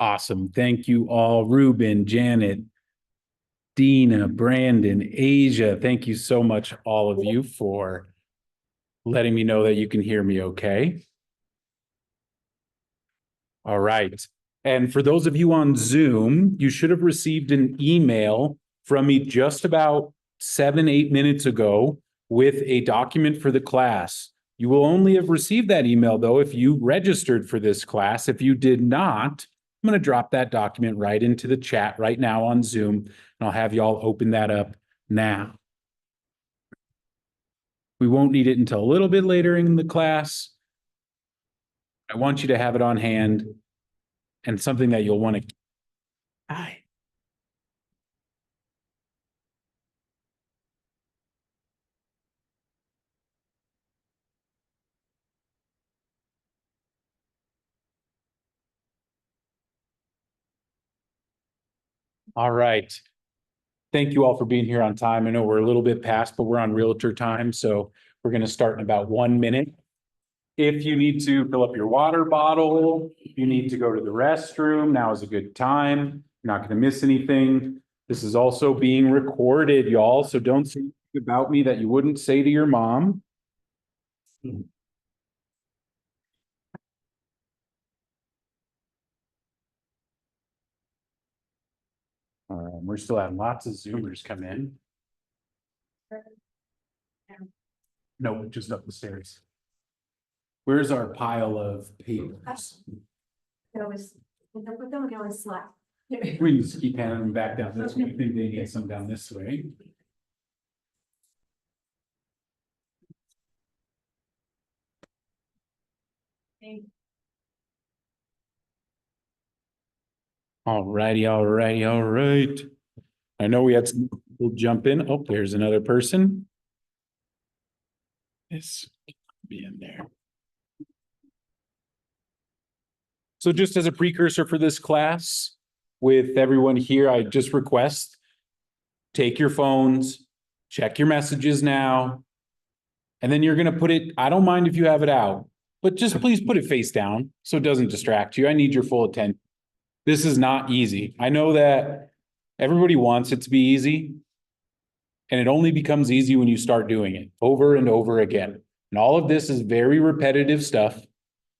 Awesome. Thank you all, Ruben, Janet, Dina, Brandon, Asia. Thank you so much, all of you, for letting me know that you can hear me okay. All right. And for those of you on Zoom, you should have received an email from me just about 7-8 minutes ago with a document for the class. You will only have received that email, though, if you registered for this class. If you did not, I'm going to drop that document right into the chat right now on Zoom, and I'll have y'all open that up now. We won't need it until a little bit later in the class. I want you to have it on hand and something that you'll want to. Hi. All right. Thank you all for being here on time. I know we're a little bit past, but we're on realtor time, so we're going to start in about 1 minute. If you need to fill up your water bottle, if you need to go to the restroom, now is a good time. You're not going to miss anything. This is also being recorded, y'all, so don't say about me that you wouldn't say to your mom. We're still having lots of Zoomers come in. No, just up the stairs. Where's our pile of papers? We can just keep handing them back down this way. I think they need some down this way. All righty, all righty, all right. I know we had some people jump in. Oh, there's another person. This be in there. So just as a precursor for this class, with everyone here, I just request, take your phones, check your messages now, and then you're going to put it, I don't mind if you have it out, but just please put it face down so it doesn't distract you. I need your full attention. This is not easy. I know that everybody wants it to be easy, and it only becomes easy when you start doing it over and over again. And all of this is very repetitive stuff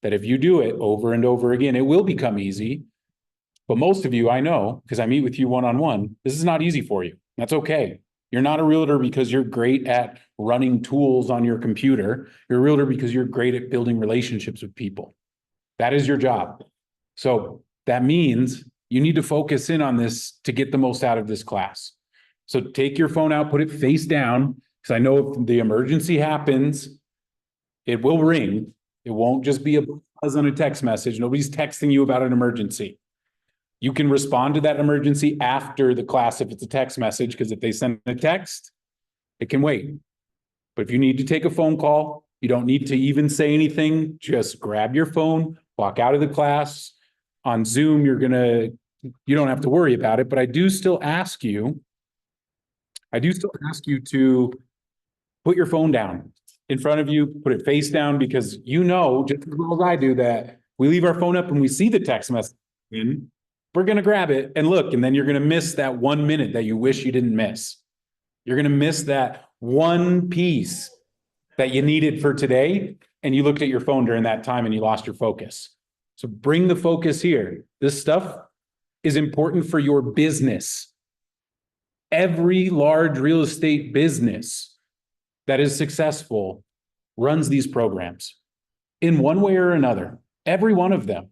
that if you do it over and over again, it will become easy. But most of you, I know, because I meet with you one-on-one, this is not easy for you. That's okay. You're not a realtor because you're great at running tools on your computer. You're a realtor because you're great at building relationships with people. That is your job. So that means you need to focus in on this to get the most out of this class. So take your phone out, put it face down, because I know if the emergency happens, it will ring. It won't just be a buzz on a text message. Nobody's texting you about an emergency. You can respond to that emergency after the class if it's a text message, because if they send a text, it can wait. But if you need to take a phone call, you don't need to even say anything. Just grab your phone, walk out of the class. On Zoom, you don't have to worry about it, but I do still ask you to put your phone down in front of you, put it face down, because you know, just as well as I do, that we leave our phone up and we see the text message in, we're going to grab it and look, and then you're going to miss that 1 minute that you wish you didn't miss. You're going to miss that one piece that you needed for today, and you looked at your phone during that time and you lost your focus. So bring the focus here. This stuff is important for your business. Every large real estate business that is successful runs these programs in one way or another. Every one of them.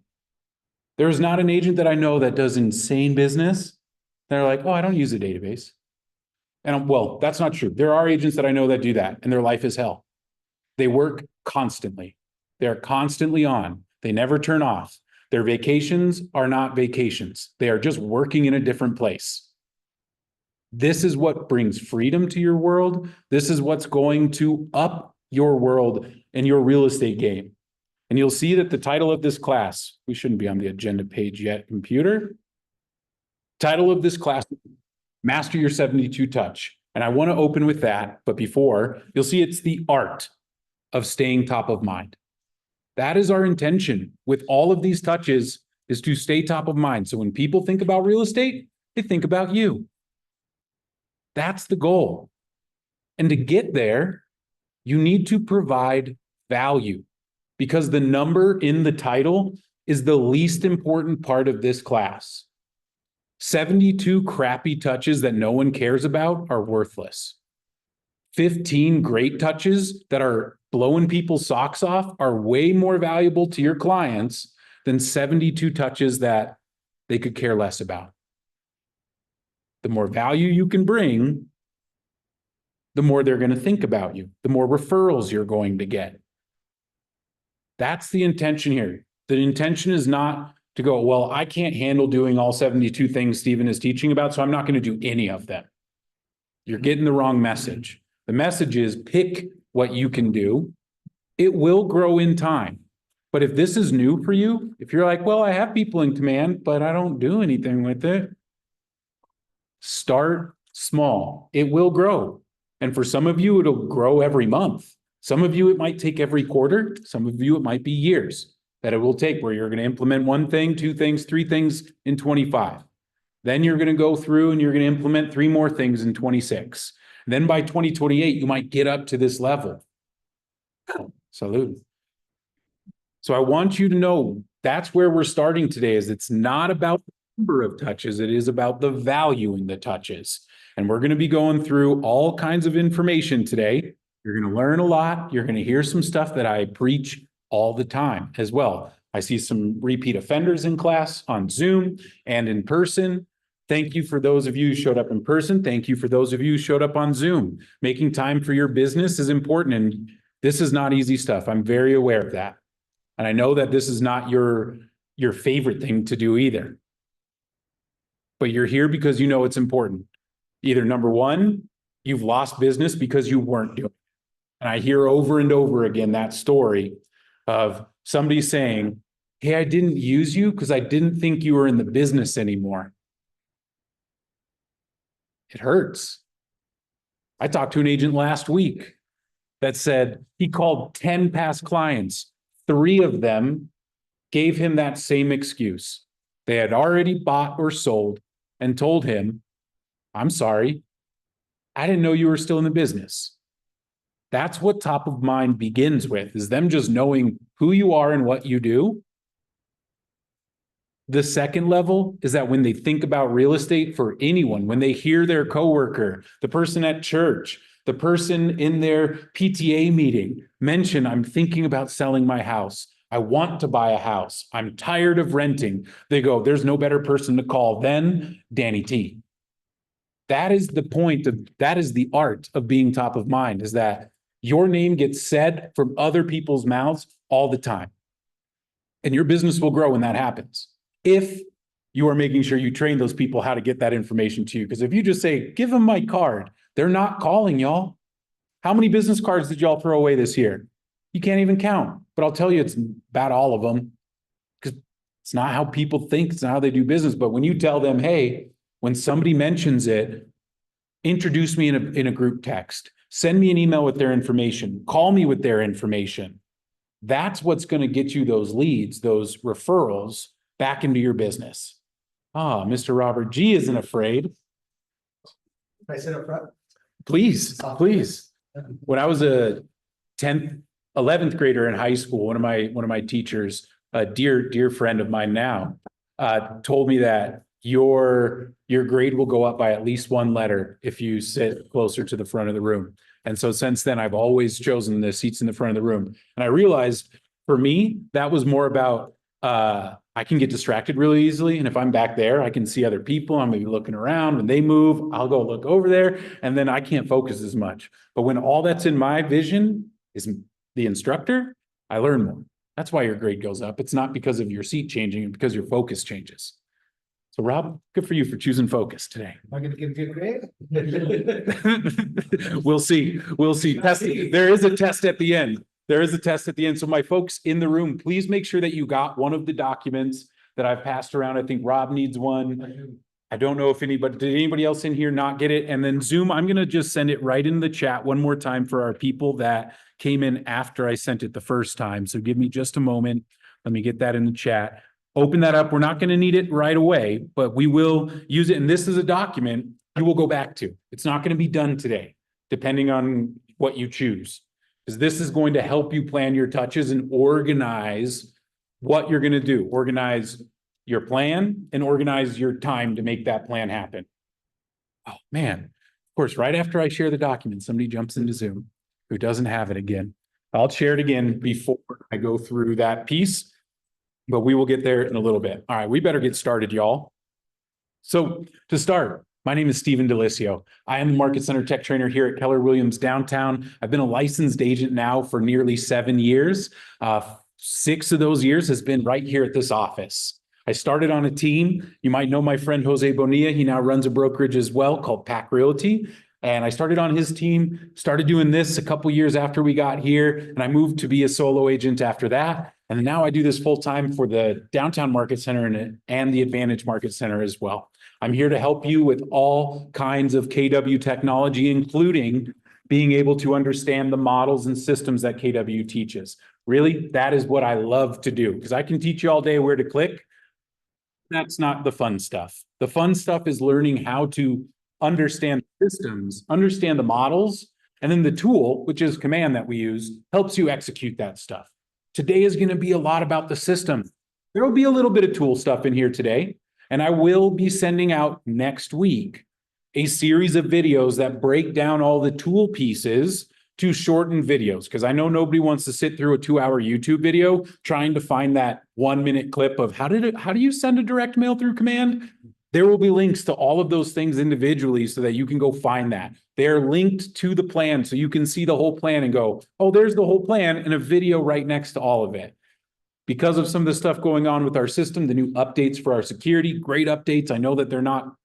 There is not an agent that I know that does insane business. They're like, oh, I don't use a database. And well, that's not true. There are agents that I know that do that, and their life is hell. They work constantly. They're constantly on. They never turn off. Their vacations are not vacations. They are just working in a different place. This is what brings freedom to your world. This is what's going to up your world and your real estate game. And you'll see that the title of this class, we shouldn't be on the agenda page yet, computer. Title of this class, Master Your 72 Touch. And I want to open with that, but before, you'll see it's the art of staying top of mind. That is our intention with all of these touches is to stay top of mind. So when people think about real estate, they think about you. That's the goal. And to get there, you need to provide value, because the number in the title is the least important part of this class. 72 crappy touches that no one cares about are worthless. 15 great touches that are blowing people's socks off are way more valuable to your clients than 72 touches that they could care less about. The more value you can bring, the more they're going to think about you, the more referrals you're going to get. That's the intention here. The intention is not to go, well, I can't handle doing all 72 things Stephen is teaching about, so I'm not going to do any of them. You're getting the wrong message. The message is pick what you can do. It will grow in time. But if this is new for you, if you're like, well, I have people in command, but I don't do anything with it, start small. It will grow. And for some of you, it'll grow every month. Some of you, it might take every quarter. Some of you, it might be years that it will take, where you're going to implement one thing, two things, three things in 25. Then you're going to go through and you're going to implement three more things in 26. Then by 2028, you might get up to this level. Salute. So I want you to know that's where we're starting today. Is it's not about the number of touches. It is about the value in the touches. And we're going to be going through all kinds of information today. You're going to learn a lot. You're going to hear some stuff that I preach all the time as well. I see some repeat offenders in class on Zoom and in person. Thank you for those of you who showed up in person. Thank you for those of you who showed up on Zoom. Making time for your business is important, and this is not easy stuff. I'm very aware of that. And I know that this is not your favorite thing to do either. But you're here because you know it's important. Either number one, you've lost business because you weren't doing it. And I hear over and over again that story of somebody saying, hey, I didn't use you because I didn't think you were in the business anymore. It hurts. I talked to an agent last week that said he called 10 past clients. 3 of them gave him that same excuse. They had already bought or sold and told him, I'm sorry, I didn't know you were still in the business. That's what top of mind begins with, is them just knowing who you are and what you do. The second level is that when they think about real estate for anyone, when they hear their coworker, the person at church, the person in their PTA meeting mention, I'm thinking about selling my house. I want to buy a house. I'm tired of renting. They go, there's no better person to call than Danny T. That is the point of, that is the art of being top of mind, is that your name gets said from other people's mouths all the time. And your business will grow when that happens, if you are making sure you train those people how to get that information to you. Because if you just say, give them my card, they're not calling y'all. How many business cards did y'all throw away this year? You can't even count. But I'll tell you, it's about all of them, because it's not how people think. It's not how they do business. But when you tell them, hey, when somebody mentions it, introduce me in a group text, send me an email with their information, call me with their information. That's what's going to get you those leads, those referrals back into your business. Ah, Mr. Robert G isn't afraid. Can I sit up front? Please, please. When I was a 10th, 11th grader in high school, one of my teachers, a dear friend of mine now, told me that your grade will go up by at least 1 letter if you sit closer to the front of the room. And so since then, I've always chosen the seats in the front of the room. And I realized for me, that was more about, I can get distracted really easily. And if I'm back there, I can see other people. I'm maybe looking around. When they move, I'll go look over there. And then I can't focus as much. But when all that's in my vision is the instructor, I learn more. That's why your grade goes up. It's not because of your seat changing, it's because your focus changes. So Rob, good for you for choosing focus today. Am I going to get a good grade? We'll see. We'll see. There is a test at the end. There is a test at the end. So my folks in the room, please make sure that you got one of the documents that I've passed around. I think Rob needs one. I don't know if did anybody else in here not get it? And then Zoom, I'm going to just send it right in the chat one more time for our people that came in after I sent it the first time. So give me just a moment. Let me get that in the chat. Open that up. We're not going to need it right away, but we will use it. And this is a document you will go back to. It's not going to be done today, depending on what you choose. Because this is going to help you plan your touches and organize what you're going to do. Organize your plan and organize your time to make that plan happen. Oh, man. Of course, right after I share the document, somebody jumps into Zoom who doesn't have it again. I'll share it again before I go through that piece, but we will get there in a little bit. All right, we better get started, y'all. So to start, my name is Stephen Delisio. I am the Market Center Tech Trainer here at Keller Williams Downtown. I've been a licensed agent now for nearly 7 years. 6 of those years has been right here at this office. I started on a team. You might know my friend Jose Bonilla. He now runs a brokerage as well called Pac Realty. And I started on his team, started doing this a couple years after we got here. And I moved to be a solo agent after that. And now I do this full time for the Downtown Market Center and the Advantage Market Center as well. I'm here to help you with all kinds of KW technology, including being able to understand the models and systems that KW teaches. Really, that is what I love to do, because I can teach you all day where to click. That's not the fun stuff. The fun stuff is learning how to understand systems, understand the models, and then the tool, which is Command that we use, helps you execute that stuff. Today is going to be a lot about the system. There will be a little bit of tool stuff in here today, and I will be sending out next week a series of videos that break down all the tool pieces to shorten videos, because I know nobody wants to sit through a 2-hour YouTube video trying to find that 1-minute clip of how do you send a direct mail through Command? There will be links to all of those things individually so that you can go find that. They're linked to the plan so you can see the whole plan and go, oh, there's the whole plan and a video right next to all of it. Because of some of the stuff going on with our system, the new updates for our security, great updates. I know that they're not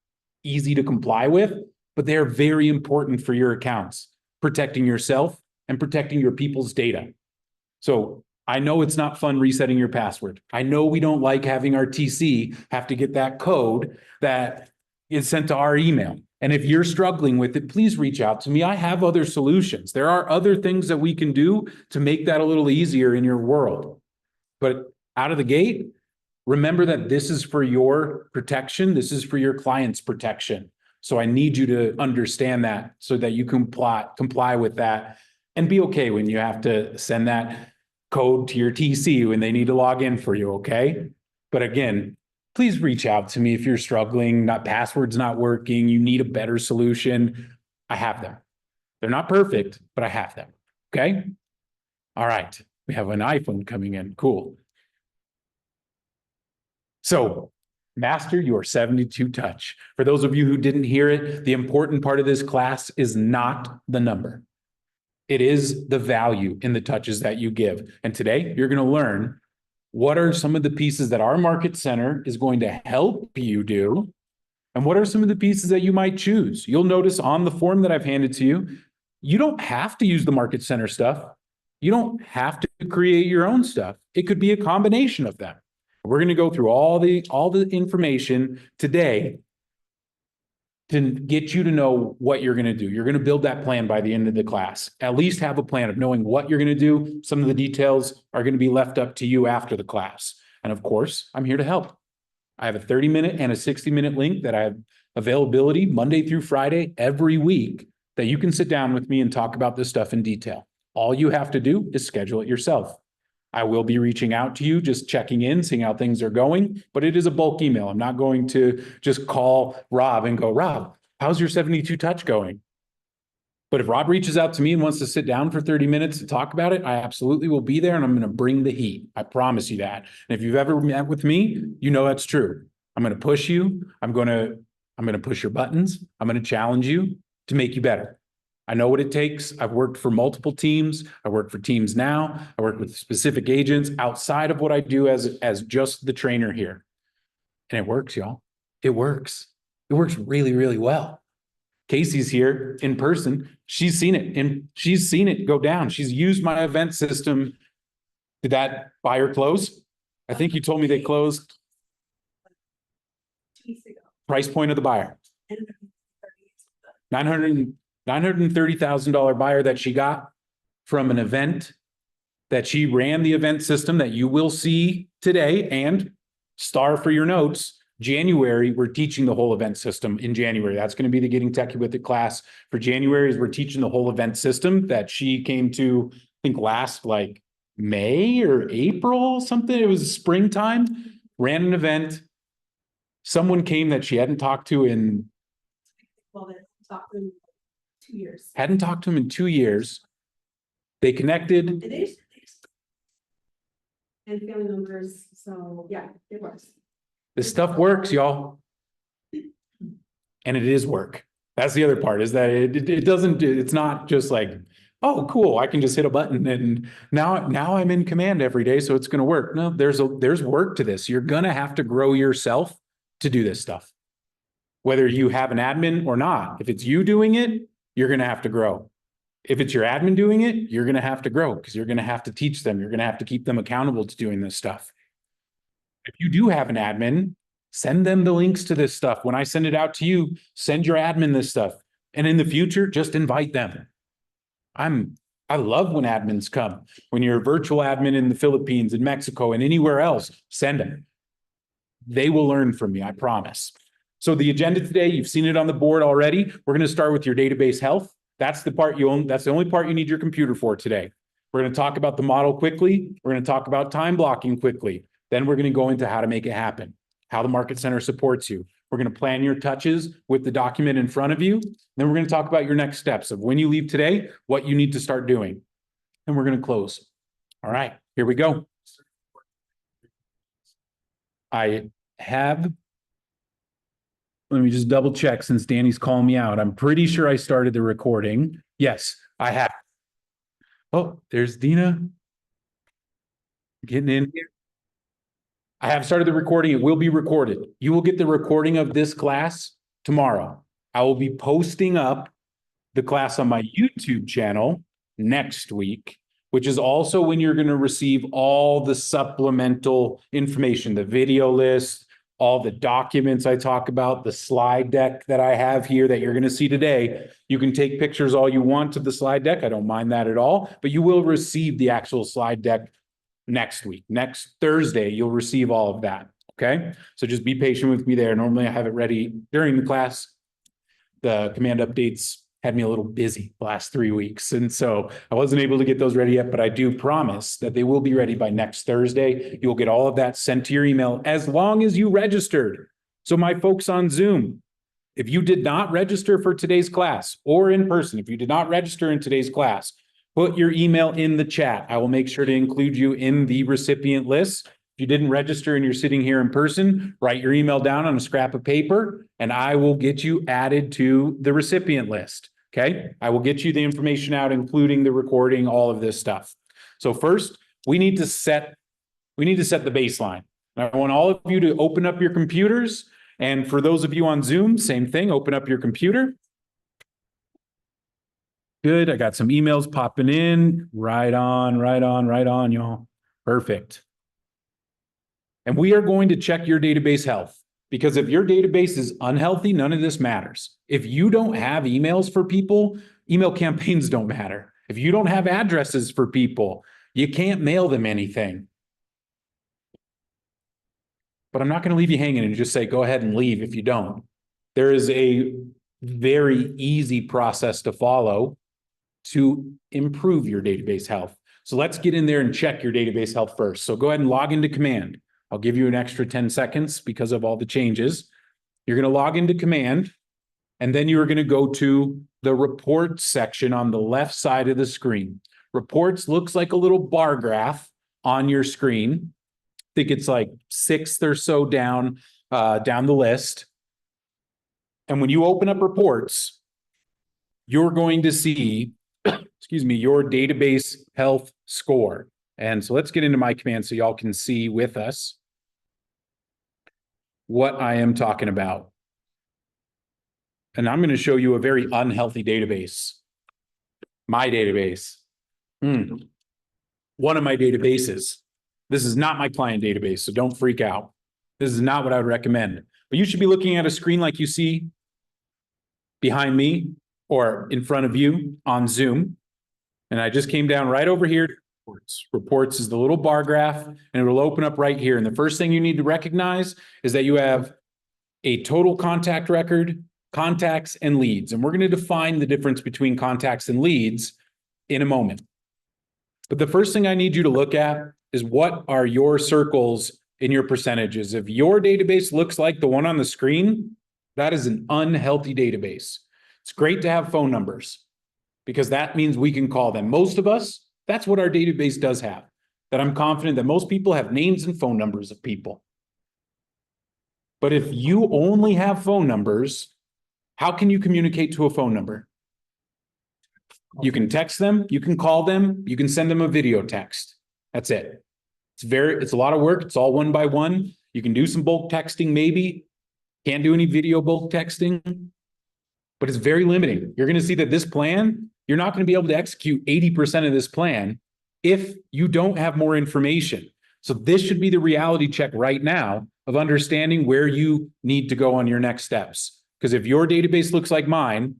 easy to comply with, but they're very important for your accounts, protecting yourself and protecting your people's data. So I know it's not fun resetting your password. I know we don't like having our TC have to get that code that is sent to our email. And if you're struggling with it, please reach out to me. I have other solutions. There are other things that we can do to make that a little easier in your world. But out of the gate, remember that this is for your protection. This is for your client's protection. So I need you to understand that so that you can comply with that and be okay when you have to send that code to your TC when they need to log in for you, okay? But again, please reach out to me if you're struggling, password's not working, you need a better solution. I have them. They're not perfect, but I have them, okay? All right, we have an iPhone coming in, cool. So, master your 72 touch. For those of you who didn't hear it, the important part of this class is not the number. It is the value in the touches that you give. And today you're going to learn what are some of the pieces that our market center is going to help you do, and what are some of the pieces that you might choose. You'll notice on the form that I've handed to you, you don't have to use the market center stuff. You don't have to create your own stuff. It could be a combination of them. We're going to go through all the information today to get you to know what you're going to do. You're going to build that plan by the end of the class. At least have a plan of knowing what you're going to do. Some of the details are going to be left up to you after the class. And of course, I'm here to help. I have a 30-minute and a 60-minute link that I have availability Monday through Friday every week that you can sit down with me and talk about this stuff in detail. All you have to do is schedule it yourself. I will be reaching out to you, just checking in, seeing how things are going, but it is a bulk email. I'm not going to just call Rob and go, Rob, how's your 72 touch going? But if Rob reaches out to me and wants to sit down for 30 minutes to talk about it, I absolutely will be there and I'm going to bring the heat. I promise you that. And if you've ever met with me, you know that's true. I'm going to push you. I'm going to push your buttons. I'm going to challenge you to make you better. I know what it takes. I've worked for multiple teams. I work for teams now. I work with specific agents outside of what I do as just the trainer here. And it works, y'all. It works. It works really, really well. Casey's here in person. She's seen it and she's seen it go down. She's used my event system. Did that buyer close? I think you told me they closed. 2 weeks ago. Price point of the buyer. $930,000 buyer that she got from an event that she ran the event system that you will see today and Star for your notes. January, we're teaching the whole event system in January. That's going to be the Getting Techie with It class for January. Is we're teaching the whole event system that she came to, I think last like May or April, something. It was springtime, ran an event. Someone came that she hadn't talked to in, Talked to him 2 years. hadn't talked to him in 2 years. They connected. And they just- and family members, so yeah, it works. This stuff works, y'all. And it is work. That's the other part, is that it doesn't, it's not just like, oh, cool, I can just hit a button and now I'm in command every day, so it's going to work. No, there's work to this. You're going to have to grow yourself to do this stuff. Whether you have an admin or not, if it's you doing it, you're going to have to grow. If it's your admin doing it, you're going to have to grow because you're going to have to teach them. You're going to have to keep them accountable to doing this stuff. If you do have an admin, send them the links to this stuff. When I send it out to you, send your admin this stuff. And in the future, just invite them. I love when admins come. When you're a virtual admin in the Philippines, in Mexico, and anywhere else, send them. They will learn from me, I promise. So the agenda today, you've seen it on the board already. We're going to start with your database health. That's the part you own. That's the only part you need your computer for today. We're going to talk about the model quickly. We're going to talk about time blocking quickly. Then we're going to go into how to make it happen, how the Market Center supports you. We're going to plan your touches with the document in front of you. Then we're going to talk about your next steps of when you leave today, what you need to start doing. And we're going to close. All right, here we go. I have, let me just double check since Danny's calling me out. I'm pretty sure I started the recording. Yes, I have. Oh, there's Dina getting in here. I have started the recording. It will be recorded. You will get the recording of this class tomorrow. I will be posting up the class on my YouTube channel next week, which is also when you're going to receive all the supplemental information, the video list, all the documents I talk about, the slide deck that I have here that you're going to see today. You can take pictures all you want of the slide deck. I don't mind that at all, but you will receive the actual slide deck next week. Next Thursday, you'll receive all of that. Okay. So just be patient with me there. Normally I have it ready during the class. The command updates had me a little busy the last 3 weeks. And so I wasn't able to get those ready yet, but I do promise that they will be ready by next Thursday. You'll get all of that sent to your email as long as you registered. So my folks on Zoom, if you did not register for today's class or in person, if you did not register in today's class, put your email in the chat. I will make sure to include you in the recipient list. If you didn't register and you're sitting here in person, write your email down on a scrap of paper and I will get you added to the recipient list. Okay. I will get you the information out, including the recording, all of this stuff. So first, we need to set the baseline. I want all of you to open up your computers. And for those of you on Zoom, same thing, open up your computer. Good. I got some emails popping in. Right on, y'all. Perfect. And we are going to check your database health because if your database is unhealthy, none of this matters. If you don't have emails for people, email campaigns don't matter. If you don't have addresses for people, you can't mail them anything. But I'm not going to leave you hanging and just say, go ahead and leave if you don't. There is a very easy process to follow to improve your database health. So let's get in there and check your database health first. So go ahead and log into command. I'll give you an extra 10 seconds because of all the changes. You're going to log into command, and then you're going to go to the reports section on the left side of the screen. Reports looks like a little bar graph on your screen. I think it's like sixth or so down the list. And when you open up reports, you're going to see your database health score. And so let's get into my command so y'all can see with us what I am talking about. And I'm going to show you a very unhealthy database. My database. One of my databases. This is not my client database, so don't freak out. This is not what I would recommend. But you should be looking at a screen like you see behind me or in front of you on Zoom. And I just came down right over here Reports is the little bar graph, and it will open up right here. And the first thing you need to recognize is that you have a total contact record, contacts, and leads. And we're going to define the difference between contacts and leads in a moment. But the first thing I need you to look at is what are your circles in your percentages. If your database looks like the one on the screen, that is an unhealthy database. It's great to have phone numbers because that means we can call them. Most of us, that's what our database does have. That I'm confident that most people have names and phone numbers of people. But if you only have phone numbers, how can you communicate to a phone number? You can text them, you can call them, you can send them a video text. That's it. It's a lot of work. It's all one by one. You can do some bulk texting, maybe. Can't do any video bulk texting, but it's very limiting. You're going to see that this plan, you're not going to be able to execute 80% of this plan if you don't have more information. So this should be the reality check right now of understanding where you need to go on your next steps. Because if your database looks like mine,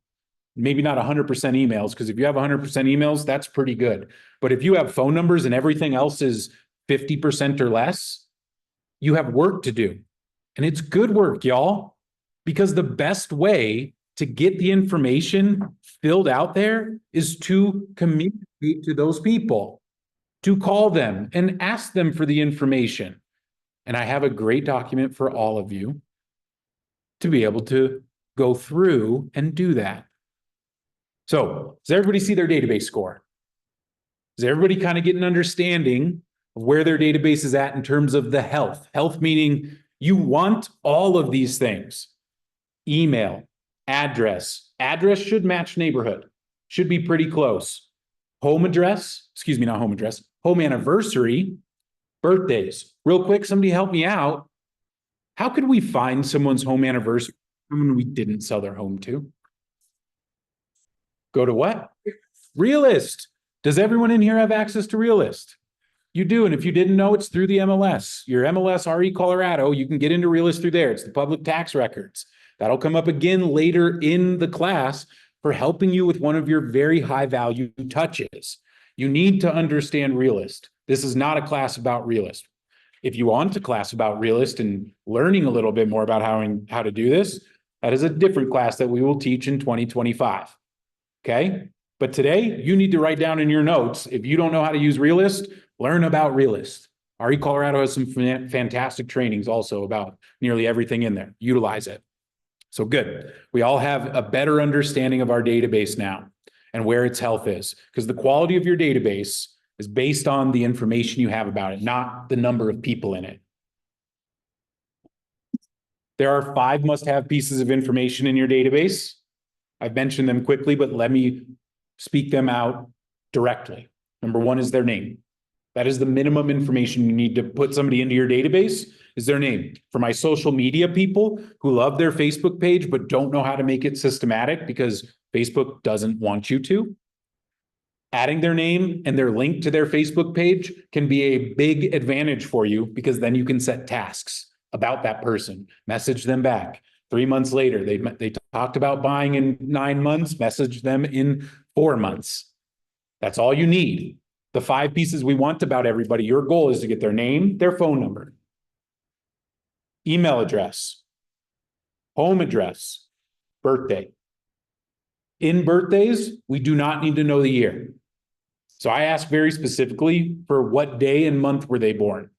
maybe not 100% emails, because if you have 100% emails, that's pretty good. But if you have phone numbers and everything else is 50% or less, you have work to do. And it's good work, y'all, because the best way to get the information filled out there is to communicate to those people, to call them and ask them for the information. And I have a great document for all of you to be able to go through and do that. So, does everybody see their database score? Does everybody kind of get an understanding of where their database is at in terms of the health? Health meaning you want all of these things. Email, address. Address should match neighborhood. Should be pretty close. Home address, excuse me, not home address. Home anniversary, birthdays. Real quick, somebody help me out. How could we find someone's home anniversary when we didn't sell their home to? Go to what? Realist. Does everyone in here have access to Realist? You do, and if you didn't know, it's through the MLS. Your MLS RE Colorado, you can get into Realist through there. It's the public tax records. That'll come up again later in the class for helping you with one of your very high value touches. You need to understand Realist. This is not a class about Realist. If you want a class about Realist and learning a little bit more about how to do this, that is a different class that we will teach in 2025. Okay? But today, you need to write down in your notes, if you don't know how to use Realist, learn about Realist. RE Colorado has some fantastic trainings also about nearly everything in there. Utilize it. So good. We all have a better understanding of our database now and where its health is, because the quality of your database is based on the information you have about it, not the number of people in it. There are 5 must-have pieces of information in your database. I've mentioned them quickly, but let me speak them out directly. Number 1 is their name. That is the minimum information you need to put somebody into your database is their name. For my social media people who love their Facebook page but don't know how to make it systematic because Facebook doesn't want you to, adding their name and their link to their Facebook page can be a big advantage for you because then you can set tasks about that person, message them back. 3 months later, they talked about buying in 9 months, message them in 4 months. That's all you need. The 5 pieces we want about everybody, your goal is to get their name, their phone number, email address, home address, birthday. In birthdays, we do not need to know the year. So I ask very specifically for what day and month were they born.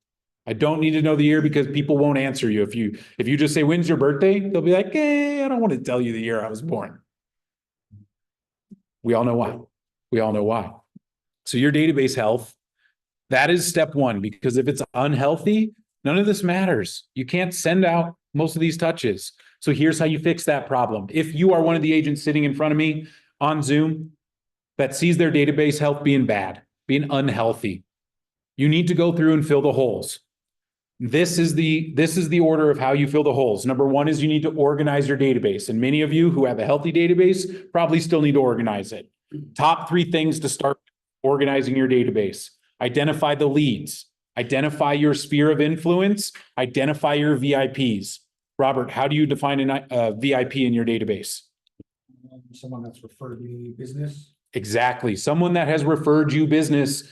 I don't need to know the year because people won't answer you. If you just say, when's your birthday? They'll be like, I don't want to tell you the year I was born. We all know why. We all know why. So your database health, that is step 1, because if it's unhealthy, none of this matters. You can't send out most of these touches. So here's how you fix that problem. If you are one of the agents sitting in front of me on Zoom that sees their database health being bad, being unhealthy, you need to go through and fill the holes. This is the order of how you fill the holes. Number 1 is you need to organize your database. And many of you who have a healthy database probably still need to organize it. Top 3 things to start organizing your database. Identify the leads. Identify your sphere of influence. Identify your VIPs. Robert, how do you define a VIP in your database? Someone that's referred me business. Exactly. Someone that has referred you business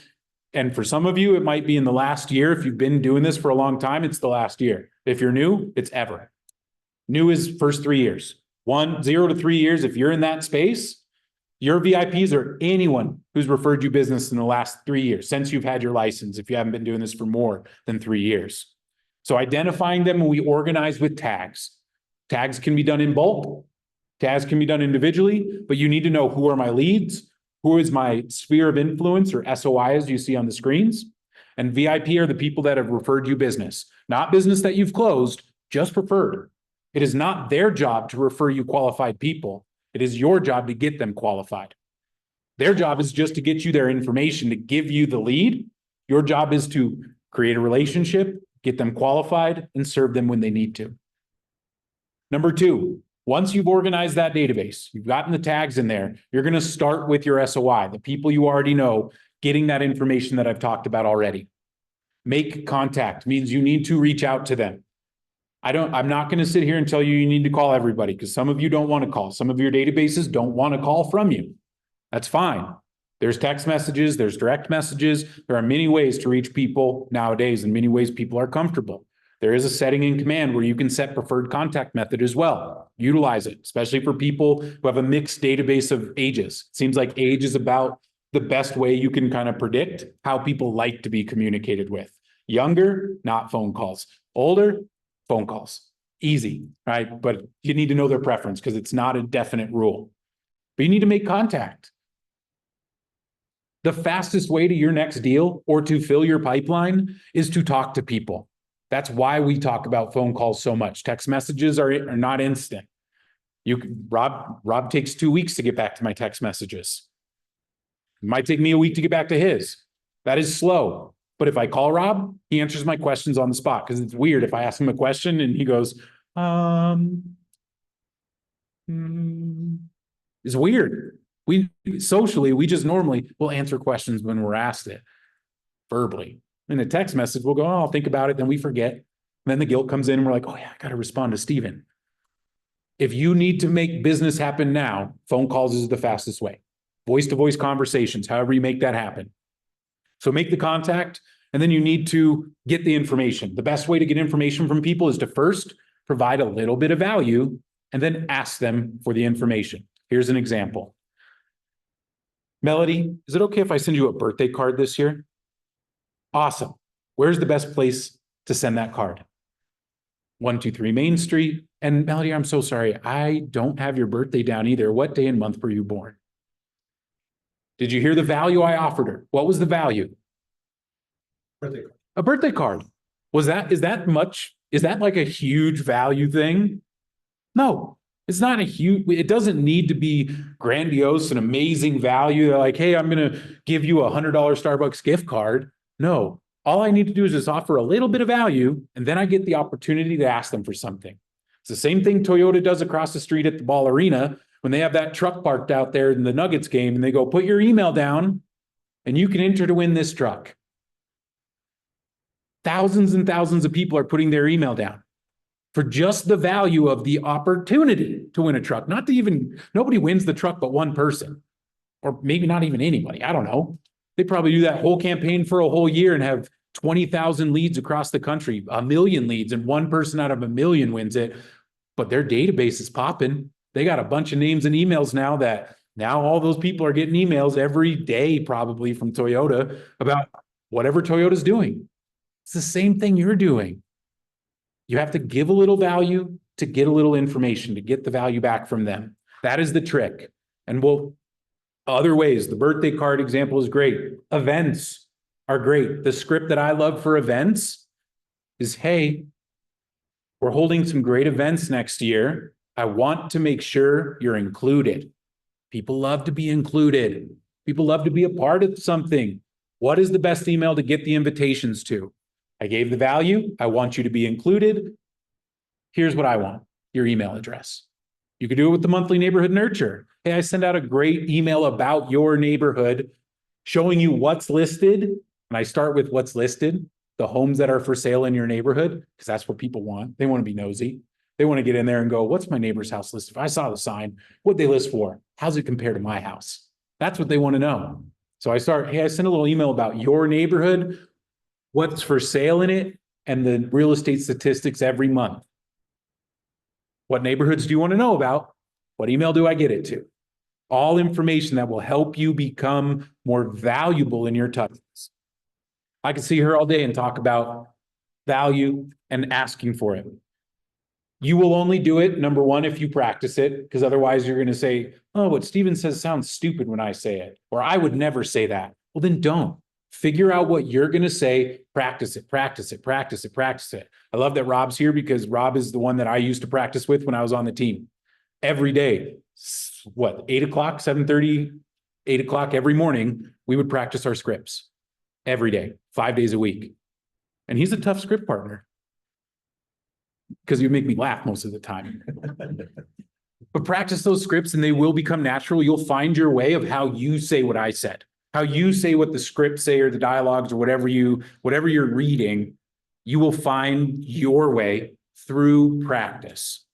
And for some of you, it might be in the last year. If you've been doing this for a long time, it's the last year. If you're new, it's ever. New is first 3 years. 0 to 3 years. If you're in that space, your VIPs are anyone who's referred you business in the last 3 years, since you've had your license, if you haven't been doing this for more than 3 years. So identifying them, when we organize with tags. Tags can be done in bulk. Tags can be done individually, but you need to know, who are my leads? Who is my sphere of influence, or SOI, as you see on the screens? And VIP are the people that have referred you business, not business that you've closed, just referred. It is not their job to refer you qualified people. It is your job to get them qualified. Their job is just to get you their information, to give you the lead. Your job is to create a relationship, get them qualified, and serve them when they need to. Number 2, once you've organized that database, you've gotten the tags in there, you're going to start with your SOI, the people you already know, getting that information that I've talked about already. Make contact means you need to reach out to them. I'm not going to sit here and tell you need to call everybody, because some of you don't want to call. Some of your databases don't want to call from you. That's fine. There's text messages, there's direct messages. There are many ways to reach people nowadays, and many ways people are comfortable. There is a setting in Command where you can set preferred contact method as well. Utilize it, especially for people who have a mixed database of ages. It seems like age is about the best way you can kind of predict how people like to be communicated with. Younger, not phone calls. Older, phone calls. Easy, right? But you need to know their preference, because it's not a definite rule. But you need to make contact. The fastest way to your next deal, or to fill your pipeline, is to talk to people. That's why we talk about phone calls so much. Text messages are not instant. Rob takes 2 weeks to get back to my text messages. It might take me a week to get back to his. That is slow. But if I call Rob, he answers my questions on the spot, because it's weird if I ask him a question and he goes, it's weird. We just normally will answer questions when we're asked it verbally. In a text message, we'll go, oh, I'll think about it. Then we forget. And then the guilt comes in and we're like, oh yeah, I got to respond to Steven. If you need to make business happen now, phone calls is the fastest way. Voice-to-voice conversations, however you make that happen. So make the contact, and then you need to get the information. The best way to get information from people is to first provide a little bit of value and then ask them for the information. Here's an example. Melody, is it okay if I send you a birthday card this year? Awesome. Where's the best place to send that card? 123 Main Street. And Melody, I'm so sorry. I don't have your birthday down either. What day and month were you born? Did you hear the value I offered her? What was the value? Birthday card. A birthday card. Is that like a huge value thing? No, it's not it doesn't need to be grandiose and amazing value. They're like, hey, I'm going to give you a $100 Starbucks gift card. No, all I need to do is just offer a little bit of value, and then I get the opportunity to ask them for something. It's the same thing Toyota does across the street at the Ball Arena when they have that truck parked out there in the Nuggets game, and they go, put your email down and you can enter to win this truck. Thousands and thousands of people are putting their email down for just the value of the opportunity to win a truck. Nobody wins the truck but one person, or maybe not even anybody. I don't know. They probably do that whole campaign for a whole year and have 20,000 leads across the country, 1 million leads, and one person out of 1 million wins it. But their database is popping. They got a bunch of names and emails now all those people are getting emails every day, probably from Toyota, about whatever Toyota's doing. It's the same thing you're doing. You have to give a little value to get a little information, to get the value back from them. That is the trick. And other ways, the birthday card example is great. Events are great. The script that I love for events is, hey, we're holding some great events next year. I want to make sure you're included. People love to be included. People love to be a part of something. What is the best email to get the invitations to? I gave the value. I want you to be included. Here's what I want, your email address. You could do it with the monthly neighborhood nurture. Hey, I send out a great email about your neighborhood, showing you what's listed. And I start with what's listed, the homes that are for sale in your neighborhood, because that's what people want. They want to be nosy. They want to get in there and go, what's my neighbor's house listed? If I saw the sign, what'd they list for? How's it compare to my house? That's what they want to know. So I start, hey, I sent a little email about your neighborhood, what's for sale in it, and the real estate statistics every month. What neighborhoods do you want to know about? What email do I get it to? All information that will help you become more valuable in your touches. I can sit here all day and talk about value and asking for it. You will only do it, number one, if you practice it, because otherwise you're going to say, oh, what Steven says sounds stupid when I say it, or I would never say that. Well, then don't. Figure out what you're going to say, practice it, practice it, practice it, practice it. I love that Rob's here because Rob is the one that I used to practice with when I was on the team. Every day, what, 8 o'clock, 7:30, 8 o'clock every morning, we would practice our scripts every day, 5 days a week. And he's a tough script partner because you make me laugh most of the time. But practice those scripts and they will become natural. You'll find your way of how you say what I said, how you say what the scripts say or the dialogues or whatever you're reading. You will find your way through practice.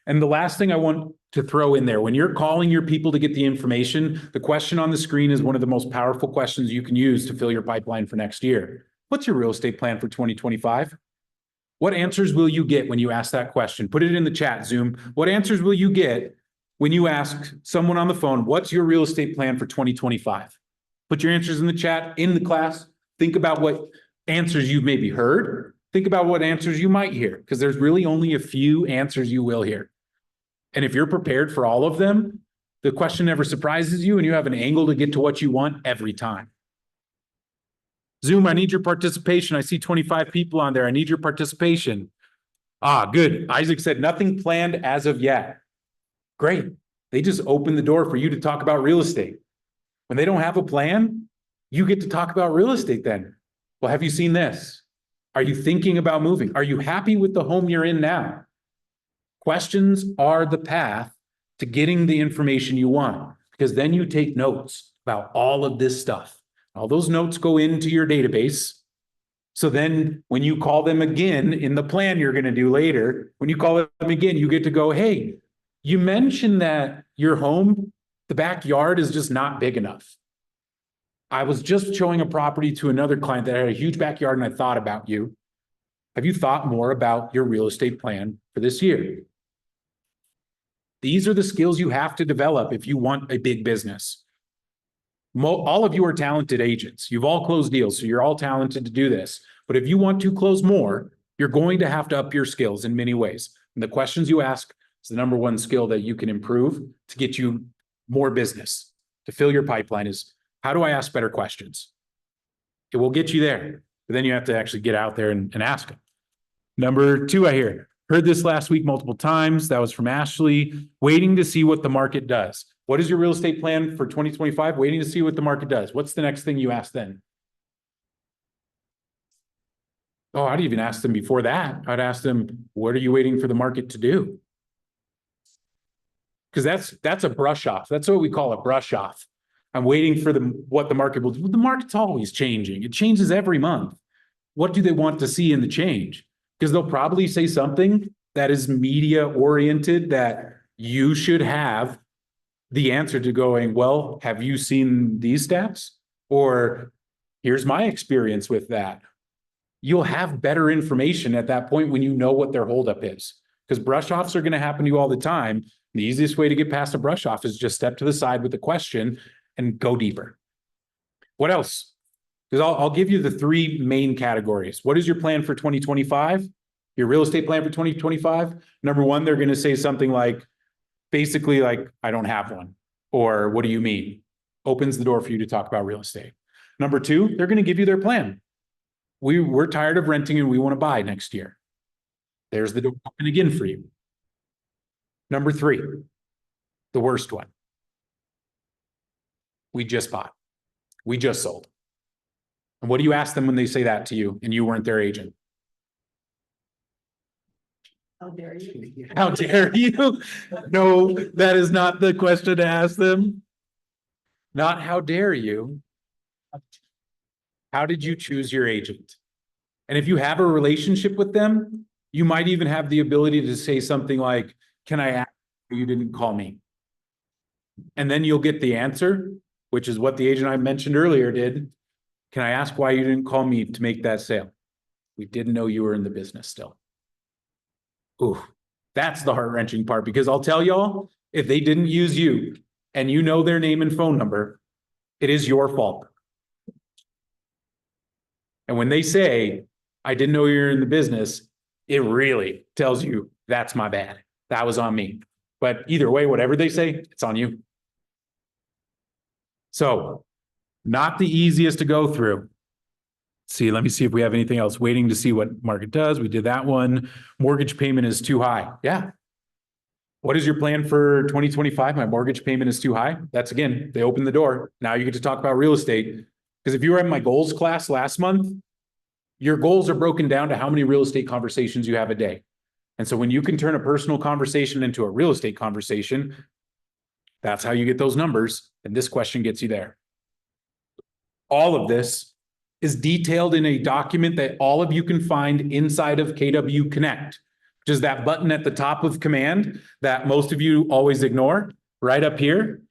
And the last thing I want to throw in there, when you're calling your people to get the information, the question on the screen is one of the most powerful questions you can use to fill your pipeline for next year. What's your real estate plan for 2025? What answers will you get when you ask that question? Put it in the chat, Zoom. What answers will you get when you ask someone on the phone, what's your real estate plan for 2025? Put your answers in the chat, in the class. Think about what answers you've maybe heard. Think about what answers you might hear, because there's really only a few answers you will hear. And if you're prepared for all of them, the question never surprises you and you have an angle to get to what you want every time. Zoom, I need your participation. I see 25 people on there. I need your participation. Ah, good. Isaac said nothing planned as of yet. Great. They just opened the door for you to talk about real estate. When they don't have a plan, you get to talk about real estate then. Well, have you seen this? Are you thinking about moving? Are you happy with the home you're in now? Questions are the path to getting the information you want, because then you take notes about all of this stuff. All those notes go into your database. So then when you call them again in the plan you're going to do later, when you call them again, you get to go, hey, you mentioned that your home, the backyard is just not big enough. I was just showing a property to another client that had a huge backyard and I thought about you. Have you thought more about your real estate plan for this year? These are the skills you have to develop if you want a big business. All of you are talented agents. You've all closed deals, so you're all talented to do this. But if you want to close more, you're going to have to up your skills in many ways. And the questions you ask is the number one skill that you can improve to get you more business, to fill your pipeline is, how do I ask better questions? It will get you there, but then you have to actually get out there and ask them. Number two, I heard this last week multiple times. That was from Ashley, waiting to see what the market does. What is your real estate plan for 2025? Waiting to see what the market does. What's the next thing you ask then? Oh, I'd even ask them before that. I'd ask them, what are you waiting for the market to do? Because that's a brush off. That's what we call a brush off. I'm waiting for what the market will do. The market's always changing. It changes every month. What do they want to see in the change? Because they'll probably say something that is media oriented that you should have the answer to going, well, have you seen these stats? Or here's my experience with that. You'll have better information at that point when you know what their holdup is. Because brush offs are going to happen to you all the time. The easiest way to get past a brush off is just step to the side with the question and go deeper. What else? Because I'll give you the three main categories. What is your plan for 2025? Your real estate plan for 2025? Number one, they're going to say something like, basically like, I don't have one. Or what do you mean? Opens the door for you to talk about real estate. Number two, they're going to give you their plan. We're tired of renting and we want to buy next year. There's the door open again for you. Number three, the worst one. We just bought. We just sold. And what do you ask them when they say that to you and you weren't their agent? How dare you? How dare you? No, that is not the question to ask them. Not how dare you. How did you choose your agent? And if you have a relationship with them, you might even have the ability to say something like, can I ask you didn't call me? And then you'll get the answer. which is what the agent I mentioned earlier did. Can I ask why you didn't call me to make that sale? We didn't know you were in the business still. Ooh, that's the heart-wrenching part, because I'll tell y'all, if they didn't use you and you know their name and phone number, it is your fault. And when they say, I didn't know you're in the business, it really tells you that's my bad. That was on me. But either way, whatever they say, it's on you. So, not the easiest to go through. See, let me see if we have anything else. Waiting to see what market does. We did that one. Mortgage payment is too high. Yeah. What is your plan for 2025? My mortgage payment is too high. That's, again, they opened the door. Now you get to talk about real estate. Because if you were in my goals class last month, your goals are broken down to how many real estate conversations you have a day. And so when you can turn a personal conversation into a real estate conversation, that's how you get those numbers. And this question gets you there. All of this is detailed in a document that all of you can find inside of KW Connect, which is that button at the top of command that most of you always ignore, right up here.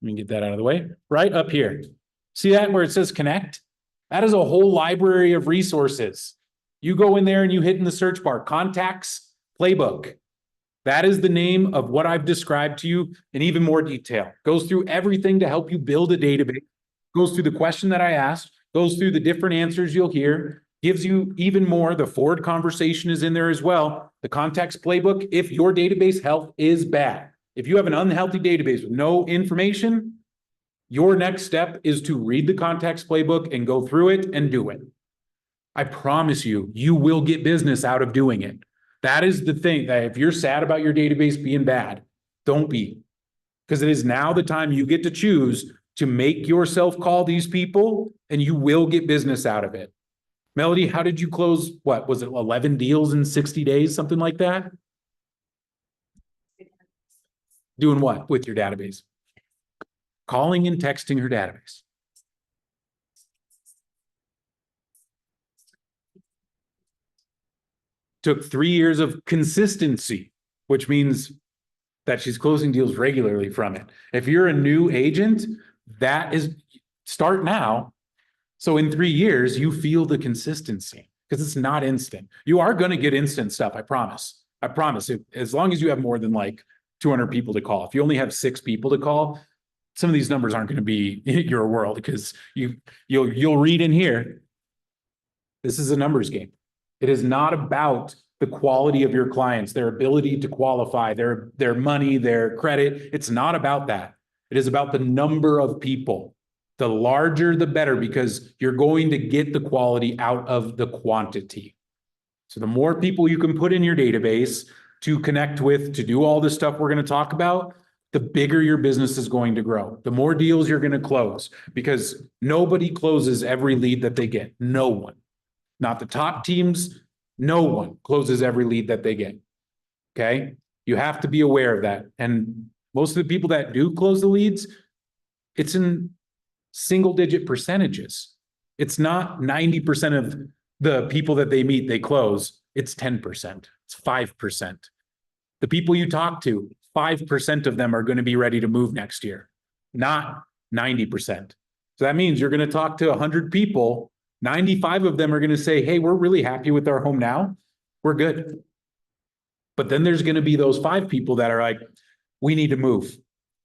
Let me get that out of the way. Right up here. See that where it says Connect? That is a whole library of resources. You go in there and you hit in the search bar, Contacts Playbook. That is the name of what I've described to you in even more detail. Goes through everything to help you build a database. Goes through the question that I asked. Goes through the different answers you'll hear. Gives you even more. The forward conversation is in there as well. The Contacts Playbook, if your database health is bad. If you have an unhealthy database with no information, your next step is to read the Contacts Playbook and go through it and do it. I promise you, you will get business out of doing it. That is the thing, that if you're sad about your database being bad, don't be. Because it is now the time you get to choose to make yourself call these people, and you will get business out of it. Melody, how did you close, what, was it 11 deals in 60 days, something like that? Doing what with your database? Calling and texting her database. Took 3 years of consistency, which means that she's closing deals regularly from it. If you're a new agent, that is, start now. So in 3 years, you feel the consistency, because it's not instant. You are going to get instant stuff. I promise. I promise. As long as you have more than like 200 people to call. If you only have 6 people to call, some of these numbers aren't going to be your world, because you'll read in here. This is a numbers game. It is not about the quality of your clients, their ability to qualify, their money, their credit. It's not about that. It is about the number of people. The larger, the better, because you're going to get the quality out of the quantity. So the more people you can put in your database to connect with, to do all the stuff we're going to talk about, the bigger your business is going to grow. The more deals you're going to close, because nobody closes every lead that they get. No one. Not the top teams. No one closes every lead that they get. Okay? You have to be aware of that. And most of the people that do close the leads, it's in single-digit percentages. It's not 90% of the people that they meet, they close. It's 10%. It's 5%. The people you talk to, 5% of them are going to be ready to move next year, not 90%. So that means you're going to talk to 100 people. 95 of them are going to say, hey, we're really happy with our home now. We're good. But then there's going to be those 5 people that are like, we need to move.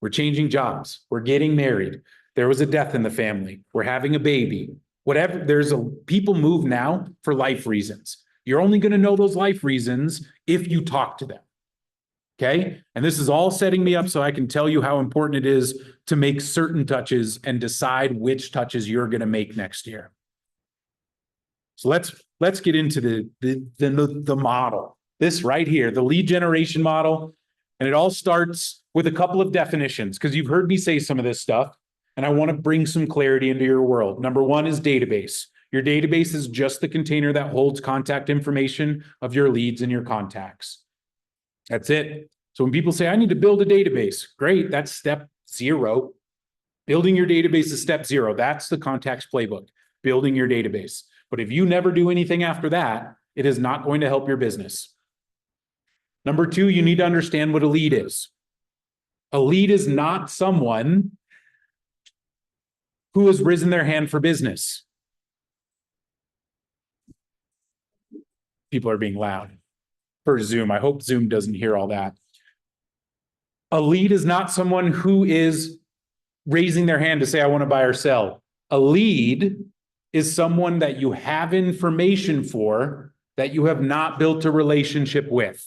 We're changing jobs. We're getting married. There was a death in the family. We're having a baby. Whatever. People move now for life reasons. You're only going to know those life reasons if you talk to them. Okay. And this is all setting me up so I can tell you how important it is to make certain touches and decide which touches you're going to make next year. So let's get into the model. This right here, the lead generation model. And it all starts with a couple of definitions, because you've heard me say some of this stuff, and I want to bring some clarity into your world. Number one is database. Your database is just the container that holds contact information of your leads and your contacts. That's it. So when people say, I need to build a database, great, that's step 0. Building your database is step 0. That's the Contacts Playbook, building your database. But if you never do anything after that, it is not going to help your business. Number 2, you need to understand what a lead is. A lead is not someone Who has risen their hand for business? People are being loud for Zoom. I hope Zoom doesn't hear all that. A lead is not someone who is raising their hand to say, I want to buy or sell. A lead is someone that you have information for that you have not built a relationship with.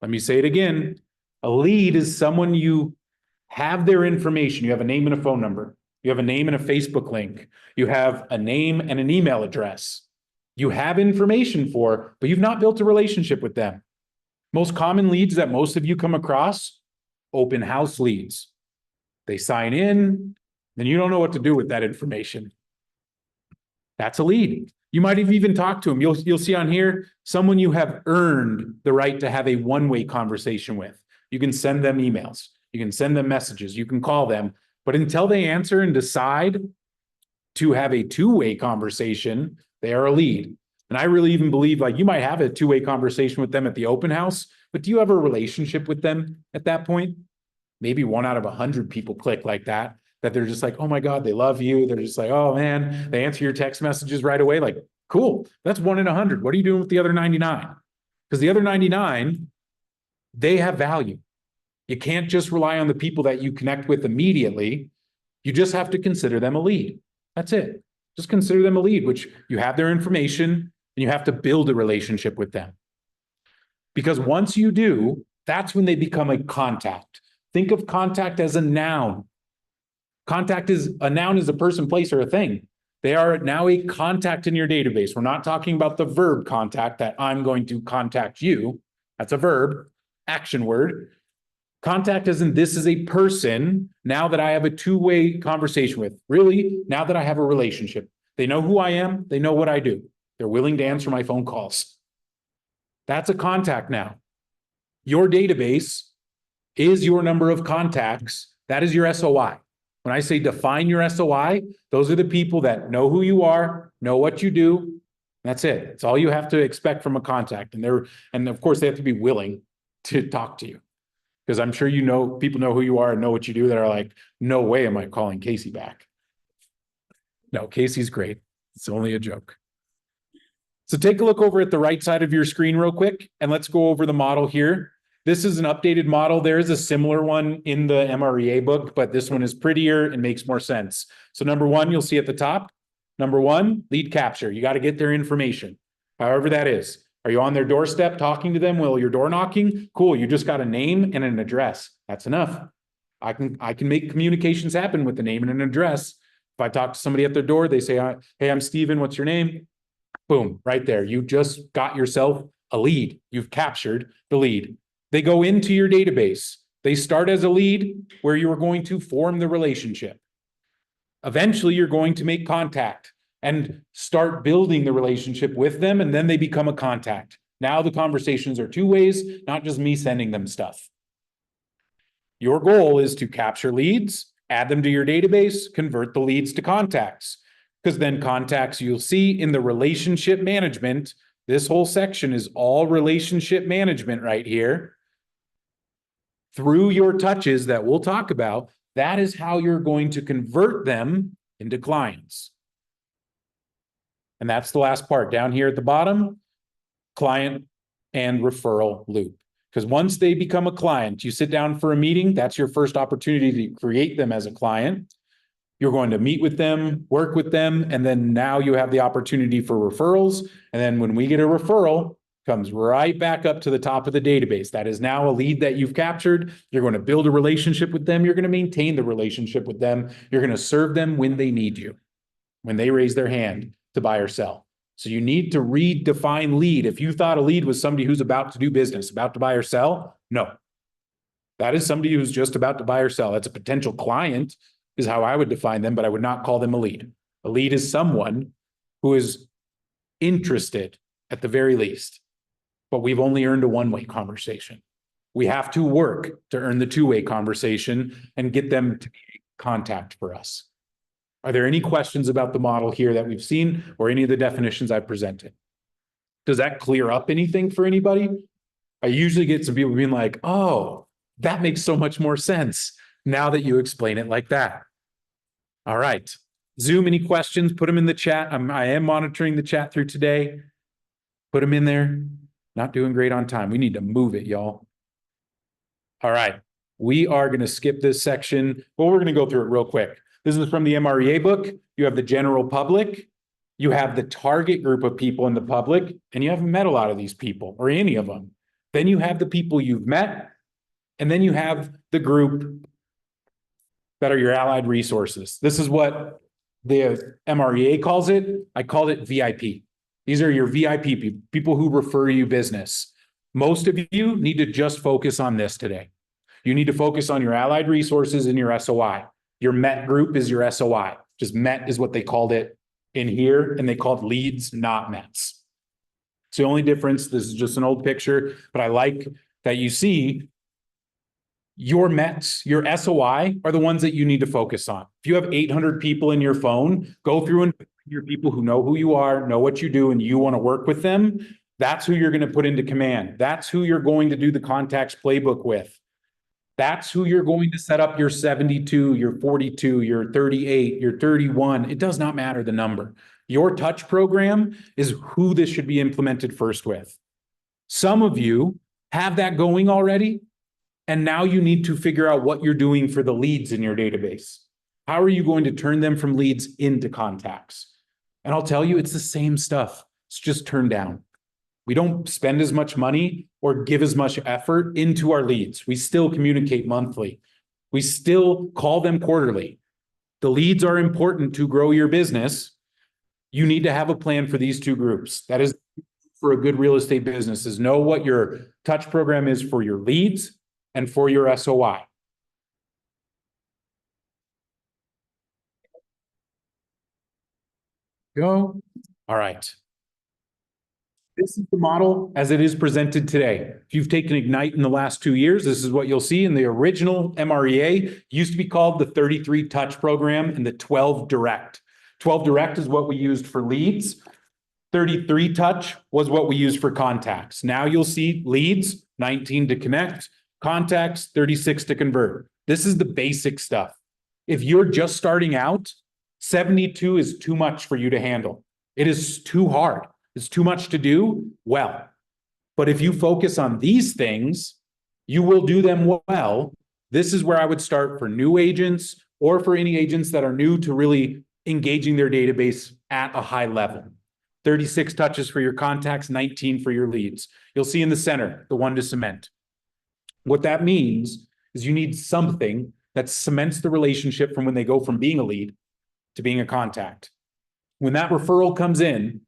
Let me say it again. A lead is someone you have their information. You have a name and a phone number. You have a name and a Facebook link. You have a name and an email address. You have information for, but you've not built a relationship with them. Most common leads that most of you come across, open house leads. They sign in, then you don't know what to do with that information. That's a lead. You might have even talked to them. You'll see on here, someone you have earned the right to have a one-way conversation with. You can send them emails. You can send them messages. You can call them. But until they answer and decide to have a two-way conversation, they are a lead. And I really even believe like you might have a two-way conversation with them at the open house, but do you have a relationship with them at that point? Maybe 1 out of 100 people click like that they're just like, oh my God, they love you. They're just like, oh man, they answer your text messages right away. Like, cool, that's 1 in 100. What are you doing with the other 99? Because the other 99, they have value. You can't just rely on the people that you connect with immediately. You just have to consider them a lead. That's it. Just consider them a lead, which you have their information and you have to build a relationship with them. Because once you do, that's when they become a contact. Think of contact as a noun. Contact is a noun is a person, place, or a thing. They are now a contact in your database. We're not talking about the verb contact that I'm going to contact you. That's a verb, action word. Contact isn't this is a person now that I have a two-way conversation with. Really, now that I have a relationship. They know who I am. They know what I do. They're willing to answer my phone calls. That's a contact now. Your database is your number of contacts. That is your SOI. When I say define your SOI, those are the people that know who you are, know what you do. That's it. It's all you have to expect from a contact. And of course, they have to be willing to talk to you. Because I'm sure people know who you are and know what you do that are like, no way am I calling Casey back. No, Casey's great. It's only a joke. So take a look over at the right side of your screen real quick, and let's go over the model here. This is an updated model. There is a similar one in the MREA book, but this one is prettier and makes more sense. So number one, you'll see at the top, number one, lead capture. You got to get their information, however that is. Are you on their doorstep talking to them while you're door knocking? Cool, you just got a name and an address. That's enough. I can make communications happen with the name and an address. If I talk to somebody at their door, they say, hey, I'm Steven, what's your name? Boom, right there. You just got yourself a lead. You've captured the lead. They go into your database. They start as a lead where you are going to form the relationship. Eventually, you're going to make contact and start building the relationship with them, and then they become a contact. Now the conversations are two ways, not just me sending them stuff. Your goal is to capture leads, add them to your database, convert the leads to contacts, because then contacts you'll see in the relationship management. This whole section is all relationship management right here. Through your touches that we'll talk about, that is how you're going to convert them into clients. And that's the last part down here at the bottom, client and referral loop. Because once they become a client, you sit down for a meeting, that's your first opportunity to create them as a client. You're going to meet with them, work with them, and then now you have the opportunity for referrals. And then when we get a referral, comes right back up to the top of the database. That is now a lead that you've captured. You're going to build a relationship with them. You're going to maintain the relationship with them. You're going to serve them when they need you, when they raise their hand to buy or sell. So you need to redefine lead. If you thought a lead was somebody who's about to do business, about to buy or sell, no. That is somebody who's just about to buy or sell. That's a potential client is how I would define them, but I would not call them a lead. A lead is someone who is interested at the very least. But we've only earned a one-way conversation. We have to work to earn the two-way conversation and get them to be contact for us. Are there any questions about the model here that we've seen or any of the definitions I've presented? Does that clear up anything for anybody? I usually get some people being like, oh, that makes so much more sense now that you explain it like that. All right. Zoom, any questions? Put them in the chat. I am monitoring the chat through today. Put them in there. Not doing great on time. We need to move it, y'all. All right. We are going to skip this section, but we're going to go through it real quick. This is from the MREA book. You have the general public. You have the target group of people in the public, and you haven't met a lot of these people or any of them. Then you have the people you've met, and then you have the group that are your allied resources. This is what the MREA calls it. I call it VIP. These are your VIP people, people who refer you business. Most of you need to just focus on this today. You need to focus on your allied resources and your SOI. Your MET group is your SOI. Just MET is what they called it in here, and they called leads, not METs. It's the only difference. This is just an old picture, but I like that you see your METs, your SOI are the ones that you need to focus on. If you have 800 people in your phone, go through and your people who know who you are, know what you do, and you want to work with them. That's who you're going to put into command. That's who you're going to do the contacts playbook with. That's who you're going to set up your 72, your 42, your 38, your 31. It does not matter the number. Your touch program is who this should be implemented first with. Some of you have that going already, and now you need to figure out what you're doing for the leads in your database. How are you going to turn them from leads into contacts? And I'll tell you, it's the same stuff. It's just turned down. We don't spend as much money or give as much effort into our leads. We still communicate monthly. We still call them quarterly. The leads are important to grow your business. You need to have a plan for these two groups. That is for a good real estate business, is know what your touch program is for your leads and for your SOI. Go. All right. This is the model as it is presented today. If you've taken Ignite in the last 2 years, this is what you'll see in the original MREA. Used to be called the 33 touch program and the 12 direct. 12 direct is what we used for leads. 33 touch was what we used for contacts. Now you'll see leads, 19 to connect, contacts, 36 to convert. This is the basic stuff. If you're just starting out, 72 is too much for you to handle. It is too hard. It's too much to do well. But if you focus on these things, you will do them well. This is where I would start for new agents or for any agents that are new to really engaging their database at a high level. 36 touches for your contacts, 19 for your leads. You'll see in the center, the one to cement. What that means is you need something that cements the relationship from when they go from being a lead to being a contact. When that referral comes in,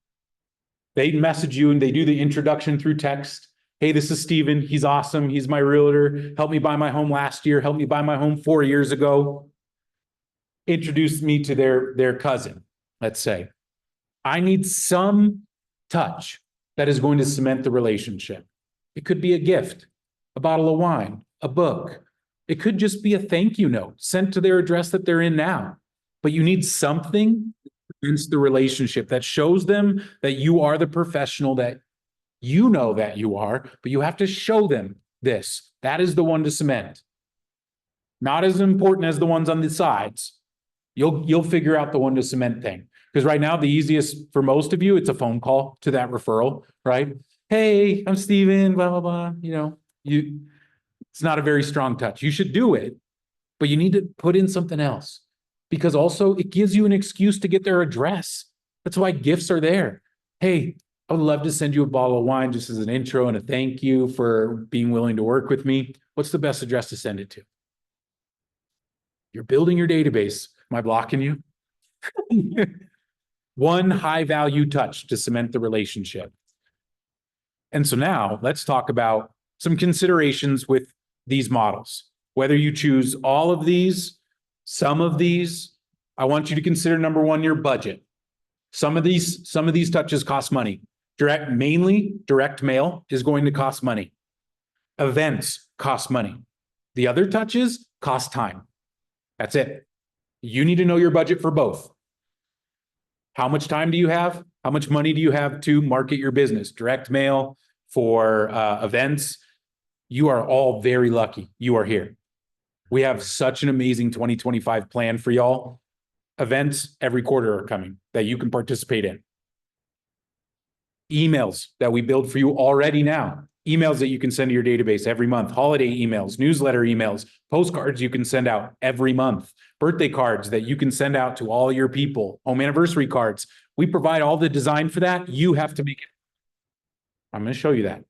they message you and they do the introduction through text. Hey, this is Steven. He's awesome. He's my realtor. Helped me buy my home last year. Helped me buy my home 4 years ago. Introduced me to their cousin, let's say. I need some touch that is going to cement the relationship. It could be a gift, a bottle of wine, a book. It could just be a thank you note sent to their address that they're in now. But you need something against the relationship that shows them that you are the professional that you know that you are, but you have to show them this. That is the one to cement. Not as important as the ones on the sides. You'll figure out the one to cement thing. Because right now, the easiest for most of you, it's a phone call to that referral, right? Hey, I'm Steven, blah, blah, blah. It's not a very strong touch. You should do it, but you need to put in something else. Because also it gives you an excuse to get their address. That's why gifts are there. Hey, I would love to send you a bottle of wine just as an intro and a thank you for being willing to work with me. What's the best address to send it to? You're building your database. Am I blocking you? One high value touch to cement the relationship. And so now let's talk about some considerations with these models. Whether you choose all of these, some of these, I want you to consider number one, your budget. Some of these touches cost money. Mainly direct mail is going to cost money. Events cost money. The other touches cost time. That's it. You need to know your budget for both. How much time do you have? How much money do you have to market your business? Direct mail, for events. You are all very lucky you are here. We have such an amazing 2025 plan for y'all. Events every quarter are coming that you can participate in. Emails that we build for you already now. Emails that you can send to your database every month. Holiday emails, newsletter emails, postcards you can send out every month. Birthday cards that you can send out to all your people. Home anniversary cards. We provide all the design for that. You have to make it. I'm going to show you that.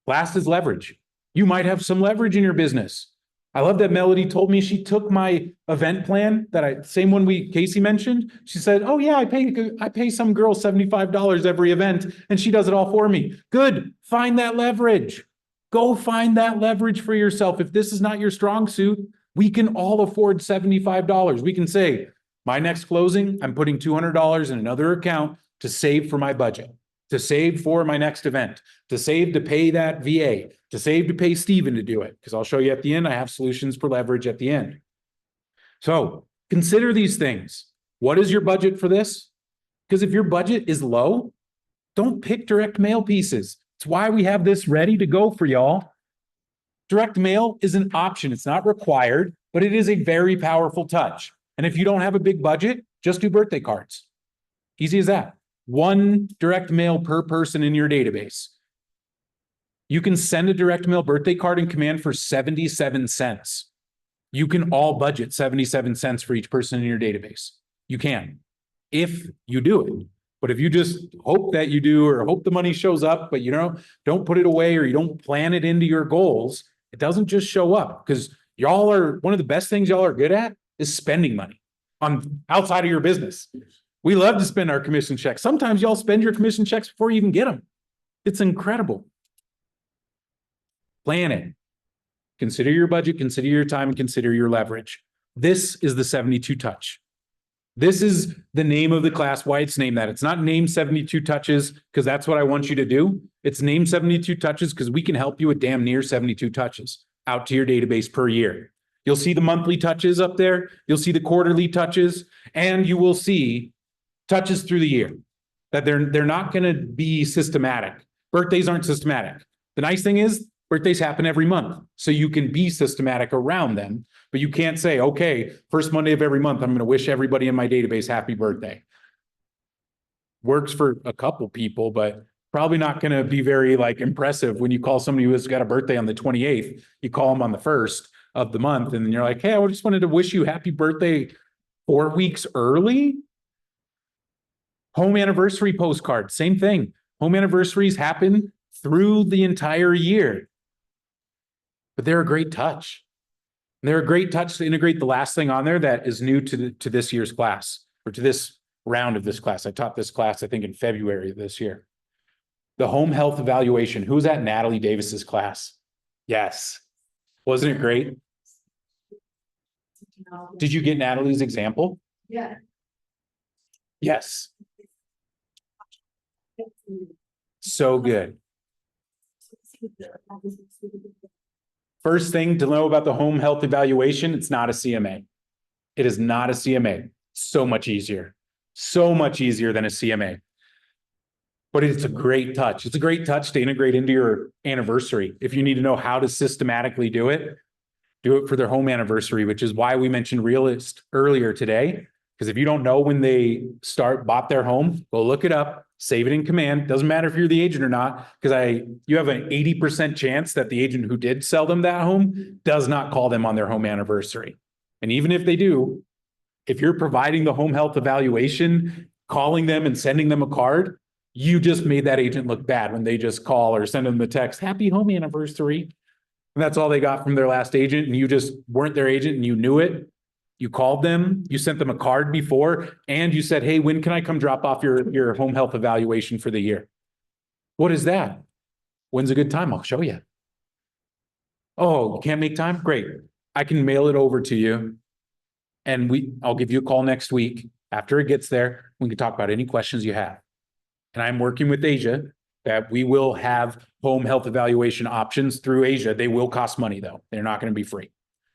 Last is leverage. You might have some leverage in your business. I love that Melody told me she took my event plan same one Casey mentioned. She said, oh yeah, I pay some girl $75 every event and she does it all for me. Good. Find that leverage. Go find that leverage for yourself. If this is not your strong suit, we can all afford $75. We can say, my next closing, I'm putting $200 in another account to save for my budget, to save for my next event, to save to pay that VA, to save to pay Steven to do it. Because I'll show you at the end, I have solutions for leverage at the end. So consider these things. What is your budget for this? Because if your budget is low, don't pick direct mail pieces. It's why we have this ready to go for y'all. Direct mail is an option. It's not required, but it is a very powerful touch. And if you don't have a big budget, just do birthday cards. Easy as that. One direct mail per person in your database. You can send a direct mail birthday card in command for 77 cents. You can all budget 77 cents for each person in your database. You can, if you do it. But if you just hope that you do, or hope the money shows up, but you don't put it away, or you don't plan it into your goals, it doesn't just show up. Because y'all are, one of the best things y'all are good at is spending money on outside of your business. We love to spend our commission checks. Sometimes y'all spend your commission checks before you even get them. It's incredible. Plan it. Consider your budget, consider your time, and consider your leverage. This is the 72 touch. This is the name of the class, why it's named that. It's not named 72 touches because that's what I want you to do. It's named 72 touches because we can help you with damn near 72 touches out to your database per year. You'll see the monthly touches up there. You'll see the quarterly touches, and you will see touches through the year. That they're not going to be systematic. Birthdays aren't systematic. The nice thing is birthdays happen every month, so you can be systematic around them, but you can't say, okay, first Monday of every month, I'm going to wish everybody in my database happy birthday. Works for a couple people, but probably not going to be very impressive when you call somebody who has got a birthday on the 28th, you call them on the 1st of the month, and then you're like, hey, I just wanted to wish you happy birthday 4 weeks early. Home anniversary postcard, same thing. Home anniversaries happen through the entire year. But they're a great touch. They're a great touch to integrate the last thing on there that is new to this year's class, or to this round of this class. I taught this class, I think, in February of this year. The home health evaluation. Who was at Natalie Davis's class? Yes. Wasn't it great? Did you get Natalie's example? Yeah. Yes. So good. First thing to know about the home health evaluation, it's not a CMA. It is not a CMA. So much easier. So much easier than a CMA. But it's a great touch. It's a great touch to integrate into your anniversary. If you need to know how to systematically do it for their home anniversary, which is why we mentioned Realist earlier today. Because if you don't know when they bought their home, go look it up, save it in command. Doesn't matter if you're the agent or not, because you have an 80% chance that the agent who did sell them that home does not call them on their home anniversary. And even if they do, if you're providing the home health evaluation, calling them and sending them a card, you just made that agent look bad when they just call or send them a text, happy home anniversary. And that's all they got from their last agent, and you just weren't their agent and you knew it. You called them, you sent them a card before, and you said, hey, when can I come drop off your home health evaluation for the year? What is that? When's a good time? I'll show you. Oh, you can't make time? Great. I can mail it over to you, and I'll give you a call next week. After it gets there, we can talk about any questions you have. And I'm working with Asia that we will have home health evaluation options through Asia. They will cost money, though. They're not going to be free.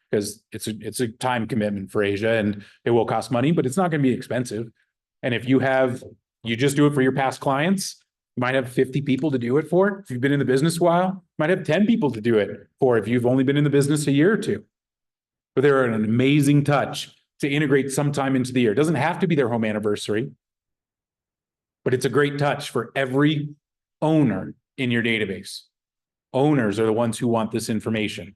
Because it's a time commitment for Asia, and it will cost money, but it's not going to be expensive. And if you just do it for your past clients, you might have 50 people to do it for. If you've been in the business a while, you might have 10 people to do it for if you've only been in the business a year or two. But they're an amazing touch to integrate sometime into the year. It doesn't have to be their home anniversary, but it's a great touch for every owner in your database. Owners are the ones who want this information.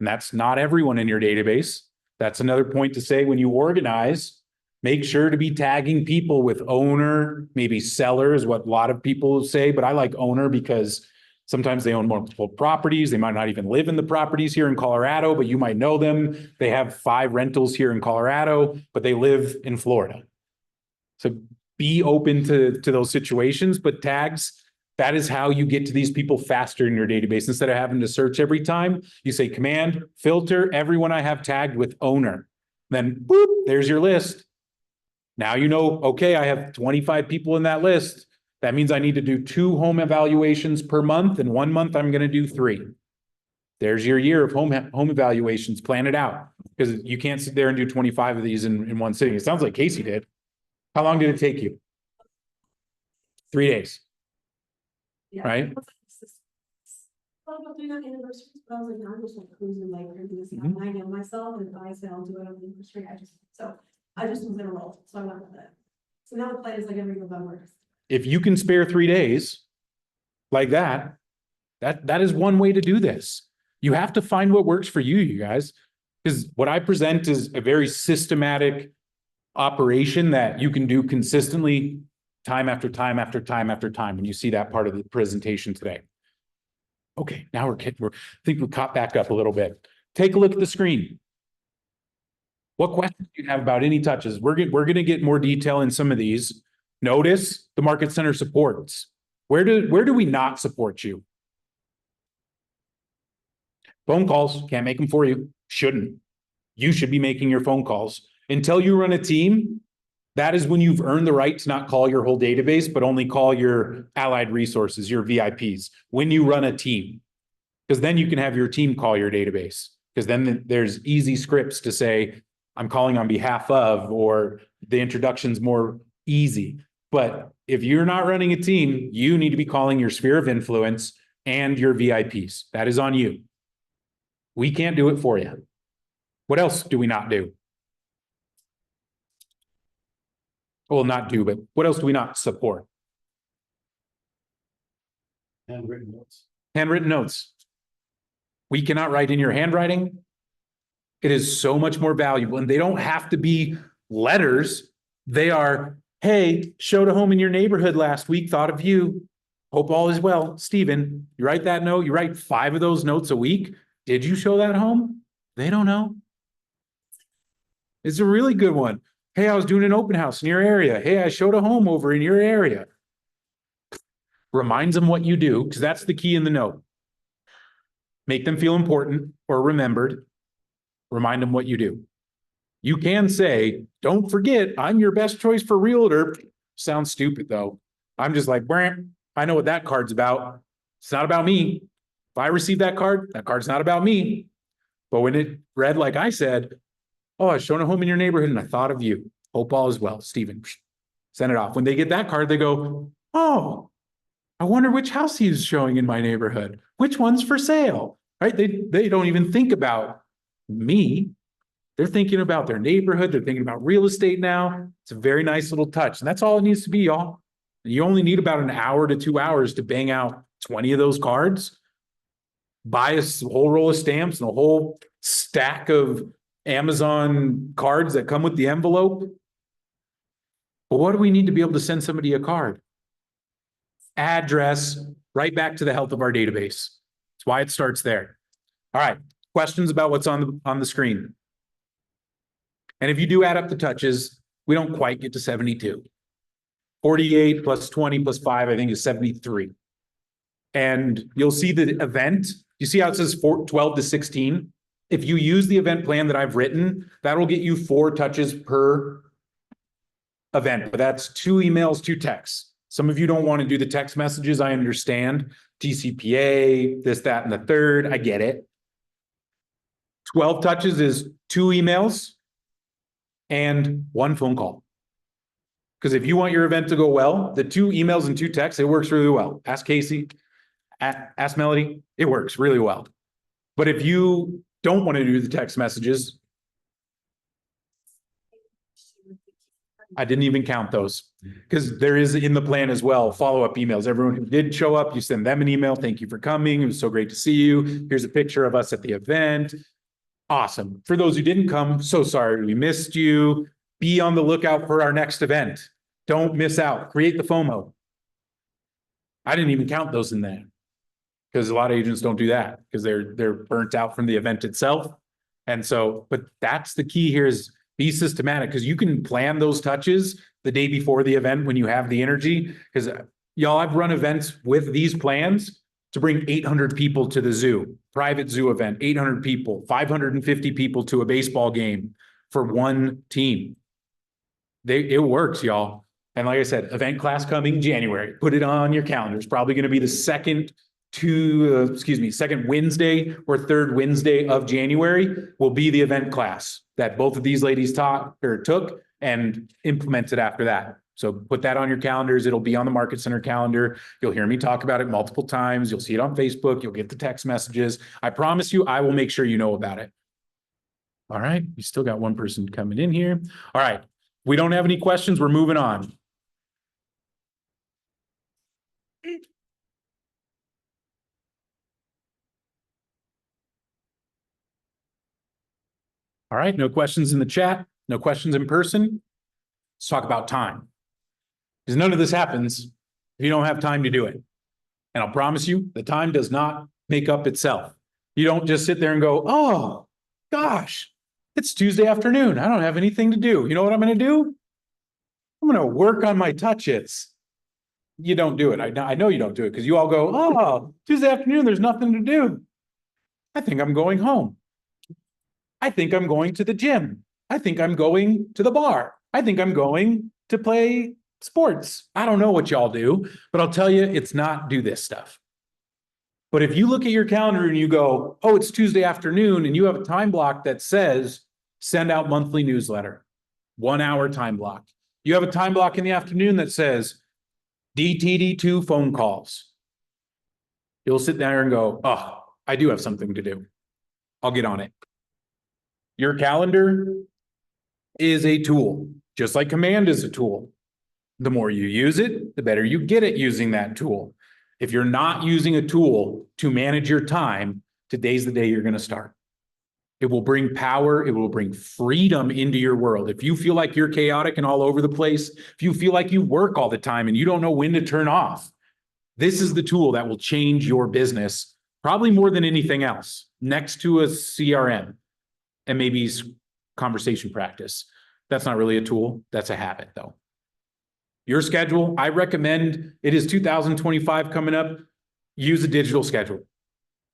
And that's not everyone in your database. That's another point to say when you organize, make sure to be tagging people with owner, maybe seller is what a lot of people say, but I like owner because sometimes they own multiple properties. They might not even live in the properties here in Colorado, but you might know them. They have 5 rentals here in Colorado, but they live in Florida. So be open to those situations, but tags, that is how you get to these people faster in your database. Instead of having to search every time, you say command, filter, everyone I have tagged with owner. Then boop, there's your list. Now you know, okay, I have 25 people in that list. That means I need to do 2 home evaluations per month, and 1 month I'm going to do 3. There's your year of home evaluations. Plan it out, because you can't sit there and do 25 of these in one sitting. It sounds like Casey did. How long did it take you? 3 days. Yeah. Right? Thought about doing that anniversary, but I was like, I'm just like cruising like this. Mhm. I know myself, and if I say I'll do it on the anniversary, I just was in a roll, so I went with it. So now the plan is like every November. If you can spare 3 days like that is one way to do this. You have to find what works for you, you guys, because what I present is a very systematic operation that you can do consistently time after time after time after time. And you see that part of the presentation today. Okay, now I think we're caught back up a little bit. Take a look at the screen. What questions do you have about any touches? We're going to get more detail in some of these. Notice the Market Center supports. Where do we not support you? Phone calls, can't make them for you. Shouldn't. You should be making your phone calls. Until you run a team, that is when you've earned the right to not call your whole database, but only call your allied resources, your VIPs, when you run a team. Because then you can have your team call your database. Because then there's easy scripts to say, I'm calling on behalf of, or the introduction's more easy. But if you're not running a team, you need to be calling your sphere of influence and your VIPs. That is on you. We can't do it for you. What else do we not do? Well, not do, but what else do we not support? Handwritten notes. Handwritten notes. We cannot write in your handwriting. It is so much more valuable, and they don't have to be letters. They are, hey, showed a home in your neighborhood last week, thought of you. Hope all is well. Stephen, you write that note, you write 5 of those notes a week. Did you show that home? They don't know. It's a really good one. Hey, I was doing an open house in your area. Hey, I showed a home over in your area. Reminds them what you do, because that's the key in the note. Make them feel important or remembered. Remind them what you do. You can say, don't forget, I'm your best choice for realtor. Sounds stupid though. I'm just like, I know what that card's about. It's not about me. If I receive that card's not about me. But when it read, like I said, oh, I was showing a home in your neighborhood and I thought of you. Hope all is well, Stephen. Send it off. When they get that card, they go, oh, I wonder which house he's showing in my neighborhood. Which one's for sale? Right? They don't even think about me. They're thinking about their neighborhood. They're thinking about real estate now. It's a very nice little touch. And that's all it needs to be, y'all. You only need about an hour to 2 hours to bang out 20 of those cards. Buy a whole roll of stamps and a whole stack of Amazon cards that come with the envelope. But what do we need to be able to send somebody a card? Address, right back to the health of our database. That's why it starts there. All right, questions about what's on the screen? And if you do add up the touches, we don't quite get to 72. 48 plus 20 plus 5, I think, is 73. And you'll see the event. You see how it says 12 to 16? If you use the event plan that I've written, that'll get you 4 touches per event. But that's 2 emails, 2 texts. Some of you don't want to do the text messages. I understand. TCPA, this, that, and the third. I get it. 12 touches is 2 emails and 1 phone call. Because if you want your event to go well, the 2 emails and 2 texts, it works really well. Ask Casey, ask Melody, it works really well. But if you don't want to do the text messages, I didn't even count those because there is in the plan as well, follow-up emails. Everyone who did show up, you send them an email. Thank you for coming. It was so great to see you. Here's a picture of us at the event. Awesome. For those who didn't come, so sorry we missed you. Be on the lookout for our next event. Don't miss out. Create the FOMO. I didn't even count those in there because a lot of agents don't do that because they're burnt out from the event itself. And so, but that's the key here is be systematic because you can plan those touches the day before the event when you have the energy. Because y'all, I've run events with these plans to bring 800 people to the zoo, private zoo event, 800 people, 550 people to a baseball game for one team. It works, y'all. And like I said, event class coming January, put it on your calendar. It's probably going to be the second Wednesday or third Wednesday of January will be the event class that both of these ladies taught or took and implemented after that. So put that on your calendars. It'll be on the Market Center calendar. You'll hear me talk about it multiple times. You'll see it on Facebook. You'll get the text messages. I promise you, I will make sure you know about it. All right. We still got one person coming in here. All right. We don't have any questions. We're moving on. All right, no questions in the chat, no questions in person. Let's talk about time. Because none of this happens if you don't have time to do it. And I'll promise you, the time does not make up itself. You don't just sit there and go, oh, gosh, it's Tuesday afternoon. I don't have anything to do. You know what I'm going to do? I'm going to work on my touch-its. You don't do it. I know you don't do it because you all go, oh, Tuesday afternoon, there's nothing to do. I think I'm going home. I think I'm going to the gym. I think I'm going to the bar. I think I'm going to play sports. I don't know what y'all do, but I'll tell you, it's not do this stuff. But if you look at your calendar and you go, oh, it's Tuesday afternoon, and you have a time block that says send out monthly newsletter, 1 hour time block. You have a time block in the afternoon that says DTD2 phone calls. You'll sit there and go, oh, I do have something to do. I'll get on it. Your calendar is a tool, just like Command is a tool. The more you use it, the better you get at using that tool. If you're not using a tool to manage your time, today's the day you're going to start. It will bring power. It will bring freedom into your world. If you feel like you're chaotic and all over the place, if you feel like you work all the time and you don't know when to turn off, this is the tool that will change your business probably more than anything else next to a CRM. And maybe conversation practice. That's not really a tool. That's a habit, though. Your schedule, I recommend, it is 2025 coming up. Use a digital schedule.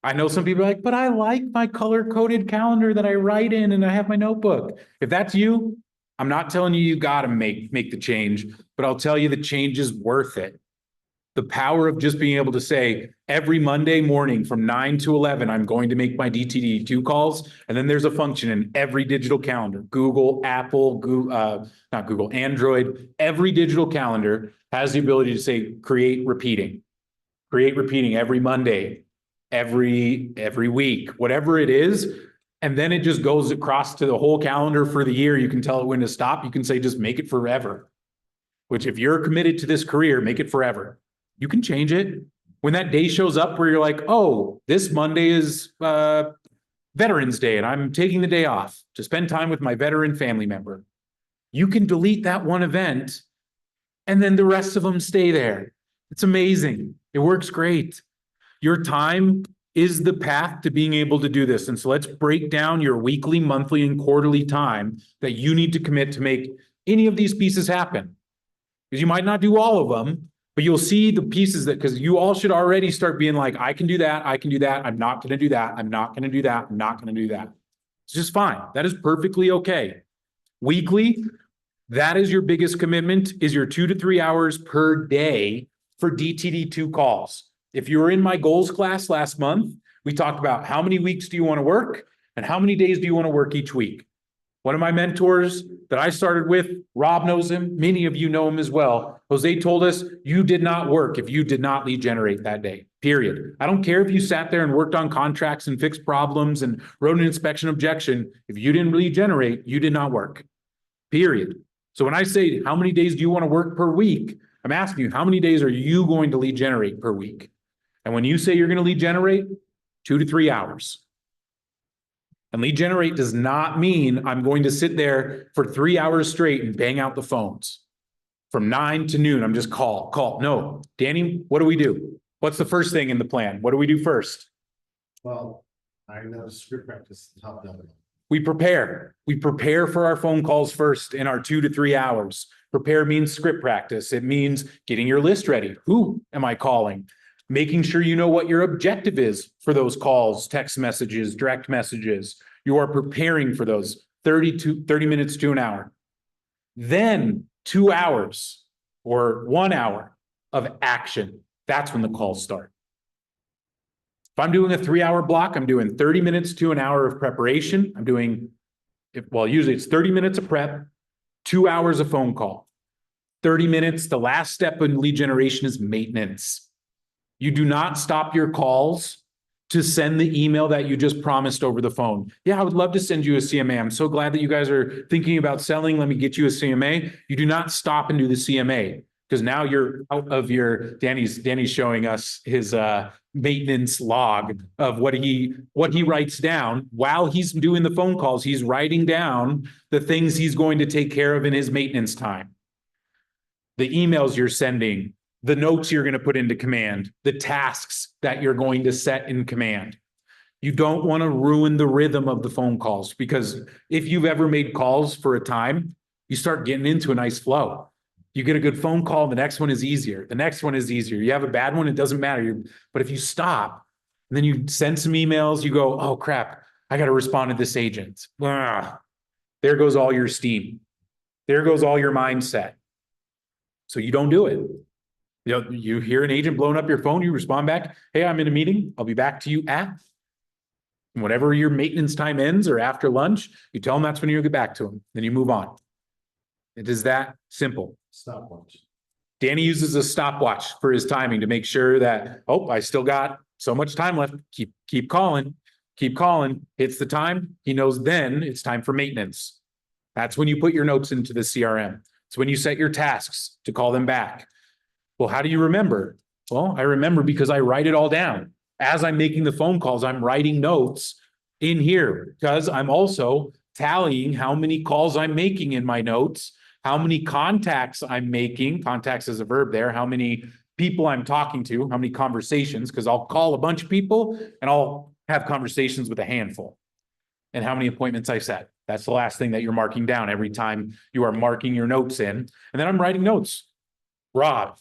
I know some people are like, but I like my color-coded calendar that I write in and I have my notebook. If that's you, I'm not telling you got to make the change, but I'll tell you the change is worth it. The power of just being able to say every Monday morning from 9 to 11, I'm going to make my DTD2 calls. And then there's a function in every digital calendar, Google, Apple, not Google, Android, every digital calendar has the ability to say, create repeating every Monday, every week, whatever it is. And then it just goes across to the whole calendar for the year. You can tell it when to stop. You can say, just make it forever, which if you're committed to this career, make it forever. You can change it. When that day shows up where you're like, oh, this Monday is Veterans Day and I'm taking the day off to spend time with my veteran family member. You can delete that one event and then the rest of them stay there. It's amazing. It works great. Your time is the path to being able to do this. And so let's break down your weekly, monthly, and quarterly time that you need to commit to make any of these pieces happen. Because you might not do all of them, but you'll see the pieces that, because you all should already start being like, I can do that. I can do that. I'm not going to do that. I'm not going to do that. I'm not going to do that. It's just fine. That is perfectly okay. Weekly, that is your biggest commitment, is your 2 to 3 hours per day for DTD2 calls. If you were in my goals class last month, we talked about how many weeks do you want to work and how many days do you want to work each week. One of my mentors that I started with, Rob knows him. Many of you know him as well. Jose told us you did not work if you did not lead generate that day, period. I don't care if you sat there and worked on contracts and fixed problems and wrote an inspection objection. If you didn't lead generate, you did not work, period. So when I say, how many days do you want to work per week? I'm asking you, how many days are you going to lead generate per week? And when you say you're going to lead generate, 2 to 3 hours. And lead generate does not mean I'm going to sit there for 3 hours straight and bang out the phones. From 9 to noon, I'm just call. No, Danny, what do we do? What's the first thing in the plan? What do we do first? Well, I know script practice, top level. We prepare. We prepare for our phone calls first in our 2 to 3 hours. Prepare means script practice. It means getting your list ready. Who am I calling? Making sure you know what your objective is for those calls, text messages, direct messages. You are preparing for those 30 minutes to an hour. Then 2 hours or 1 hour of action. That's when the calls start. If I'm doing a 3-hour block, I'm doing 30 minutes to an hour of preparation. I'm doing, usually it's 30 minutes of prep, 2 hours of phone call. 30 minutes, the last step in lead generation is maintenance. You do not stop your calls to send the email that you just promised over the phone. Yeah, I would love to send you a CMA. I'm so glad that you guys are thinking about selling. Let me get you a CMA. You do not stop and do the CMA because now you're out of your, Danny's showing us his maintenance log of what he writes down while he's doing the phone calls. He's writing down the things he's going to take care of in his maintenance time. The emails you're sending, the notes you're going to put into command, the tasks that you're going to set in command. You don't want to ruin the rhythm of the phone calls because if you've ever made calls for a time, you start getting into a nice flow. You get a good phone call, the next one is easier. The next one is easier. You have a bad one, it doesn't matter. But if you stop, and then you send some emails, you go, oh crap, I got to respond to this agent. There goes all your steam. There goes all your mindset. So you don't do it. You hear an agent blowing up your phone, you respond back, hey, I'm in a meeting. I'll be back to you at whatever your maintenance time ends or after lunch. You tell them that's when you'll get back to them. Then you move on. It is that simple. Stopwatch. Danny uses a stopwatch for his timing to make sure that, oh, I still got so much time left. Keep calling. Hits the time. He knows then it's time for maintenance. That's when you put your notes into the CRM. It's when you set your tasks to call them back. Well, how do you remember? Well, I remember because I write it all down. As I'm making the phone calls, I'm writing notes in here because I'm also tallying how many calls I'm making in my notes, how many contacts I'm making, contacts is a verb there, how many people I'm talking to, how many conversations, because I'll call a bunch of people and I'll have conversations with a handful, and how many appointments I set. That's the last thing that you're marking down every time you are marking your notes in. And then I'm writing notes. Rob,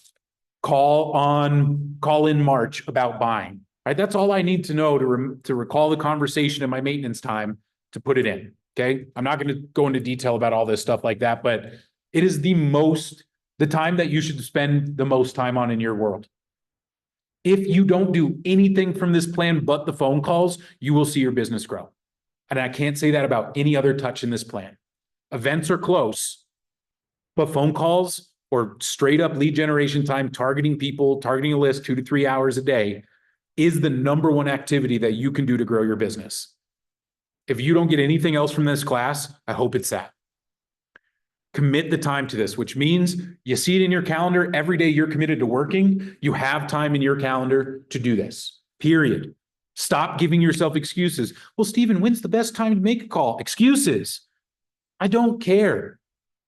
call in March about buying, right? That's all I need to know to recall the conversation in my maintenance time to put it in. Okay. I'm not going to go into detail about all this stuff like that, but it is the time that you should spend the most time on in your world. If you don't do anything from this plan but the phone calls, you will see your business grow. And I can't say that about any other touch in this plan. Events are close, but phone calls or straight up lead generation time, targeting people, targeting a list 2 to 3 hours a day is the number one activity that you can do to grow your business. If you don't get anything else from this class, I hope it's that. Commit the time to this, which means you see it in your calendar. Every day you're committed to working, you have time in your calendar to do this, period. Stop giving yourself excuses. Well, Stephen, when's the best time to make a call? Excuses. I don't care.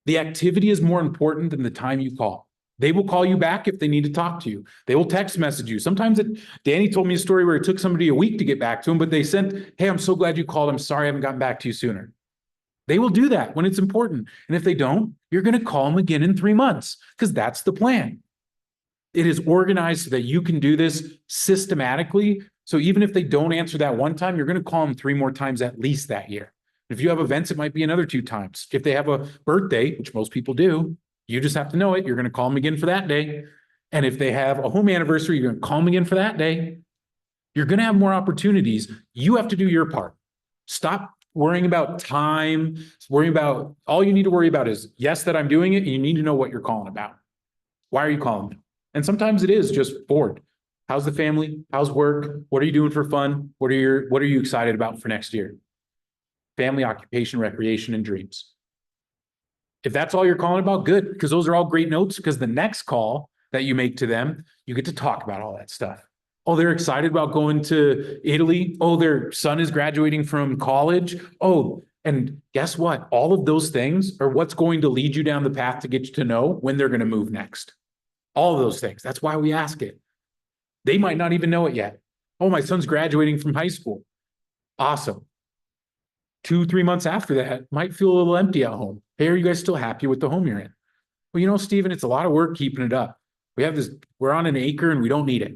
The activity is more important than the time you call. They will call you back if they need to talk to you. They will text message you. Sometimes Danny told me a story where it took somebody a week to get back to him, but they sent, hey, I'm so glad you called. I'm sorry I haven't gotten back to you sooner. They will do that when it's important. And if they don't, you're going to call them again in 3 months because that's the plan. It is organized so that you can do this systematically. So even if they don't answer that one time, you're going to call them 3 more times at least that year. If you have events, it might be another 2 times. If they have a birthday, which most people do, you just have to know it. You're going to call them again for that day. And if they have a home anniversary, you're going to call them again for that day. You're going to have more opportunities. You have to do your part. Stop worrying about time. All you need to worry about is, yes, that I'm doing it. And you need to know what you're calling about. Why are you calling them? And sometimes it is just bored. How's the family? How's work? What are you doing for fun? What are you excited about for next year? Family, occupation, recreation, and dreams. If that's all you're calling about, good, because those are all great notes, because the next call that you make to them, you get to talk about all that stuff. Oh, they're excited about going to Italy. Oh, their son is graduating from college. Oh, and guess what? All of those things are what's going to lead you down the path to get you to know when they're going to move next. All of those things. That's why we ask it. They might not even know it yet. Oh, my son's graduating from high school. Awesome. 2-3 months after that, might feel a little empty at home. Hey, are you guys still happy with the home you're in? Well, you know, Stephen, it's a lot of work keeping it up. We're on an acre and we don't need it.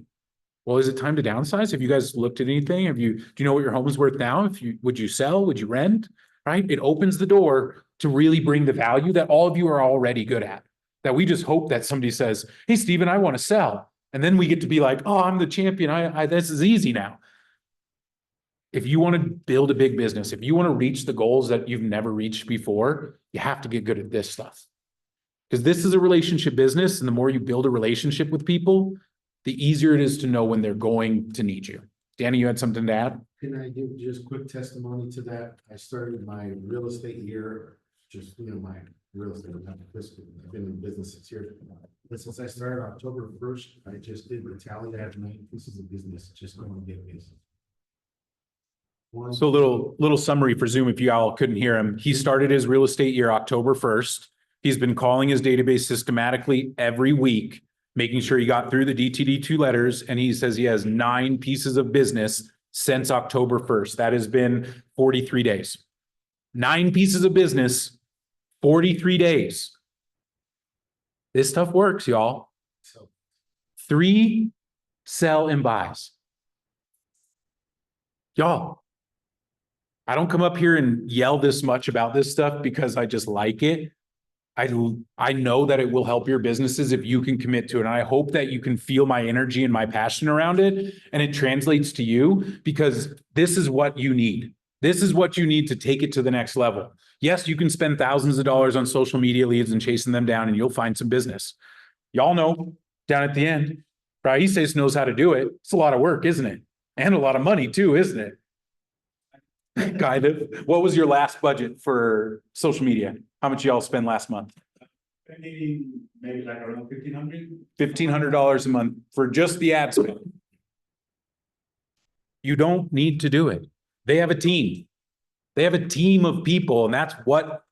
Well, is it time to downsize? Have you guys looked at anything? Do you know what your home is worth now? Would you sell? Would you rent? Right? It opens the door to really bring the value that all of you are already good at. That we just hope that somebody says, hey, Stephen, I want to sell. And then we get to be like, oh, I'm the champion. This is easy now. If you want to build a big business, if you want to reach the goals that you've never reached before, you have to get good at this stuff. Because this is a relationship business. And the more you build a relationship with people, the easier it is to know when they're going to need you. Danny, you had something to add? Can I give just quick testimony to that? I started my real estate year, my real estate, I've been in business 6 years. But since I started October 1st, I just did the tally. I have 9 pieces of business, just going to get business. So little summary for Zoom, if you all couldn't hear him. He started his real estate year October 1st. He's been calling his database systematically every week, making sure he got through the DTD2 letters. And he says he has 9 pieces of business since October 1st. That has been 43 days. 9 pieces of business, 43 days. This stuff works, y'all. So 3 sell and buys. Y'all, I don't come up here and yell this much about this stuff because I just like it. I know that it will help your businesses if you can commit to it. And I hope that you can feel my energy and my passion around it. And it translates to you, because this is what you need. This is what you need to take it to the next level. Yes, you can spend thousands of dollars on social media leads and chasing them down, and you'll find some business. Y'all know down at the end, Raices knows how to do it. It's a lot of work, isn't it? And a lot of money too, isn't it? Kind of. What was your last budget for social media? How much y'all spend last month? Maybe like around 1,500. $1,500 a month for just the ad spend. You don't need to do it. They have a team. They have a team of people, and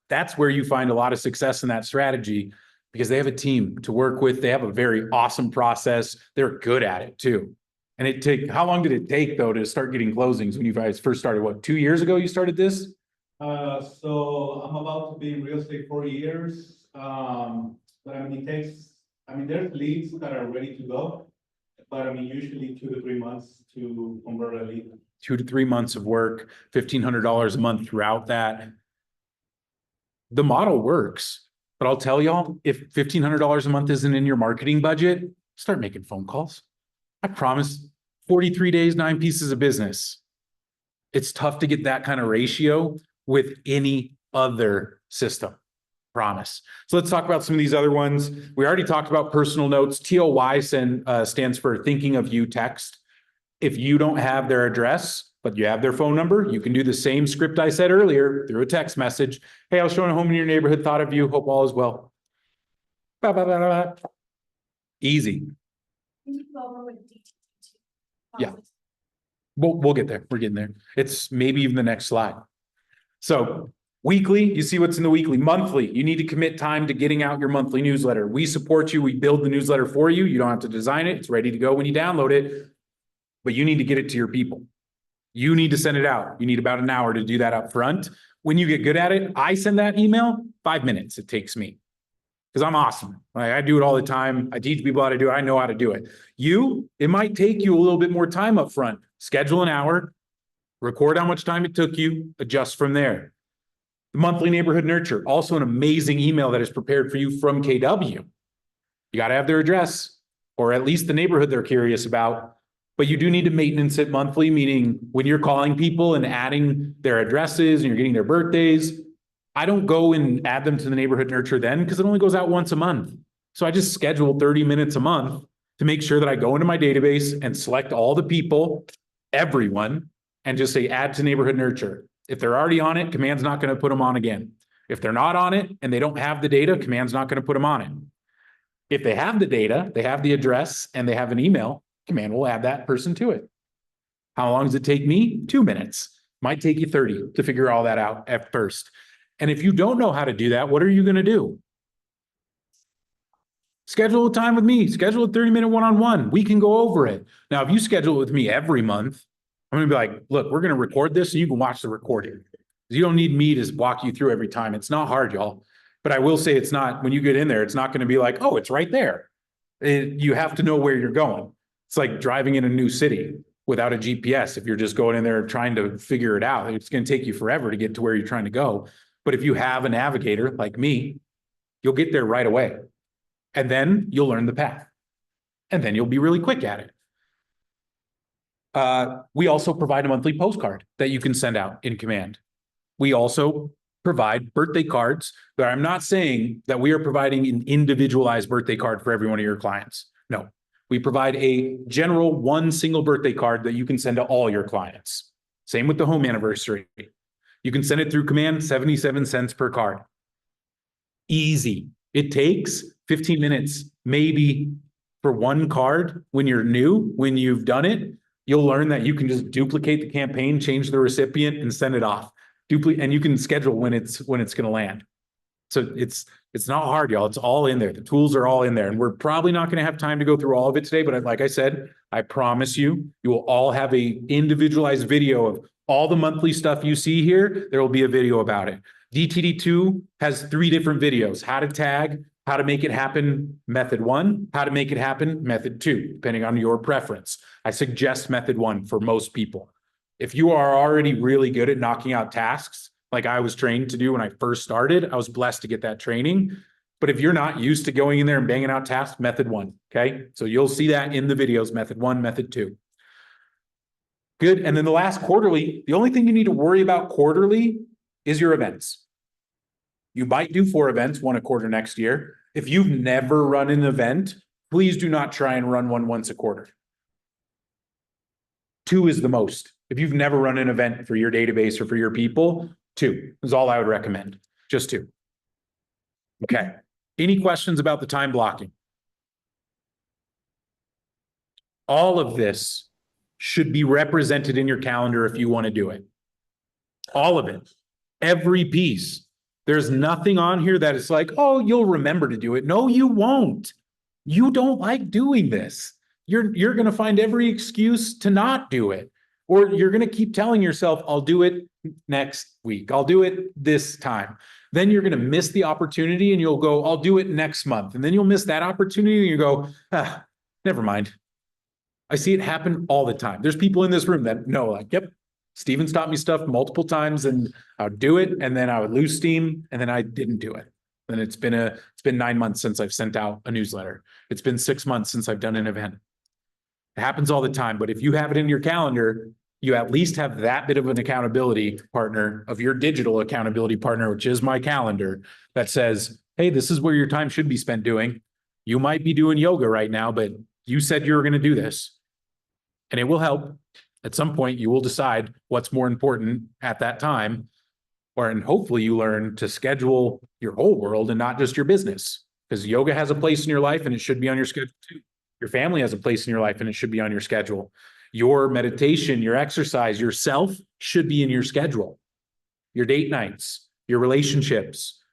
that's where you find a lot of success in that strategy, because they have a team to work with. They have a very awesome process. They're good at it too. And how long did it take though to start getting closings when you guys first started? What, 2 years ago you started this? So I'm about to be in real estate 4 years. But there's leads that are ready to go. But usually 2 to 3 months to convert a lead. 2 to 3 months of work, $1,500 a month throughout that. The model works, but I'll tell y'all, if $1,500 a month isn't in your marketing budget, start making phone calls. I promise, 43 days, 9 pieces of business. It's tough to get that kind of ratio with any other system. Promise. So let's talk about some of these other ones. We already talked about personal notes. TOY stands for thinking of you text. If you don't have their address, but you have their phone number, you can do the same script I said earlier through a text message. Hey, I was showing a home in your neighborhood, thought of you, hope all is well. Bah, bah, bah, bah, bah. Easy. Yeah. We'll get there. We're getting there. It's maybe even the next slide. So weekly, you see what's in the weekly. Monthly, you need to commit time to getting out your monthly newsletter. We support you. We build the newsletter for you. You don't have to design it. It's ready to go when you download it, but you need to get it to your people. You need to send it out. You need about an hour to do that up front. When you get good at it, I send that email, 5 minutes it takes me. Because I'm awesome. I do it all the time. I teach people how to do it. I know how to do it. It might take you a little bit more time up front. Schedule an hour, record how much time it took you, adjust from there. The monthly neighborhood nurture, also an amazing email that is prepared for you from KW. You got to have their address, or at least the neighborhood they're curious about. But you do need to maintenance it monthly, meaning when you're calling people and adding their addresses and you're getting their birthdays, I don't go and add them to the neighborhood nurture then, because it only goes out once a month. So I just schedule 30 minutes a month to make sure that I go into my database and select all the people, everyone, and just say add to neighborhood nurture. If they're already on it, Command's not going to put them on again. If they're not on it and they don't have the data, Command's not going to put them on it. If they have the data, they have the address, and they have an email, Command will add that person to it. How long does it take me? 2 minutes. Might take you 30 to figure all that out at first. And if you don't know how to do that, what are you going to do? Schedule a time with me. Schedule a 30-minute one-on-one. We can go over it. Now, if you schedule it with me every month, I'm going to be like, look, we're going to record this and you can watch the recording. You don't need me to walk you through every time. It's not hard, y'all. But I will say it's not, when you get in there, it's not going to be like, oh, it's right there. You have to know where you're going. It's like driving in a new city without a GPS. If you're just going in there trying to figure it out, it's going to take you forever to get to where you're trying to go. But if you have a navigator like me, you'll get there right away. And then you'll learn the path. And then you'll be really quick at it. We also provide a monthly postcard that you can send out in Command. We also provide birthday cards, but I'm not saying that we are providing an individualized birthday card for every one of your clients. No, we provide a general one single birthday card that you can send to all your clients. Same with the home anniversary. You can send it through Command, 77 cents per card. Easy. It takes 15 minutes, maybe for one card when you're new, when you've done it, you'll learn that you can just duplicate the campaign, change the recipient and send it off. And you can schedule when it's going to land. So it's not hard, y'all. It's all in there. The tools are all in there. And we're probably not going to have time to go through all of it today. But like I said, I promise you, you will all have a individualized video of all the monthly stuff you see here. There will be a video about it. DTD2 has 3 different videos: how to tag, how to make it happen, method 1, how to make it happen, method 2, depending on your preference. I suggest method 1 for most people. If you are already really good at knocking out tasks, like I was trained to do when I first started, I was blessed to get that training. But if you're not used to going in there and banging out tasks, method 1, okay? So you'll see that in the videos, method 1, method 2. Good, and then the last quarterly, the only thing you need to worry about quarterly is your events. You might do 4 events, 1 a quarter next year. If you've never run an event, please do not try and run one once a quarter. 2 is the most. If you've never run an event for your database or for your people, 2 is all I would recommend. Just 2. Okay. Any questions about the time blocking? All of this should be represented in your calendar if you want to do it. All of it. Every piece. There's nothing on here that is like, oh, you'll remember to do it. No, you won't. You don't like doing this. You're going to find every excuse to not do it. Or you're going to keep telling yourself, I'll do it next week. I'll do it this time. Then you're going to miss the opportunity and you'll go, I'll do it next month. And then you'll miss that opportunity and you go, never mind. I see it happen all the time. There's people in this room that know, like, yep, Steven's taught me stuff multiple times and I would do it. And then I would lose steam and then I didn't do it. And it's been 9 months since I've sent out a newsletter. It's been 6 months since I've done an event. It happens all the time, but if you have it in your calendar, you at least have that bit of an accountability partner of your digital accountability partner, which is my calendar, that says, hey, this is where your time should be spent doing. You might be doing yoga right now, but you said you were going to do this. And it will help. At some point, you will decide what's more important at that time, and hopefully you learn to schedule your whole world and not just your business, because yoga has a place in your life and it should be on your schedule too. Your family has a place in your life and it should be on your schedule. Your meditation, your exercise, yourself should be in your schedule. Your date nights, your relationships,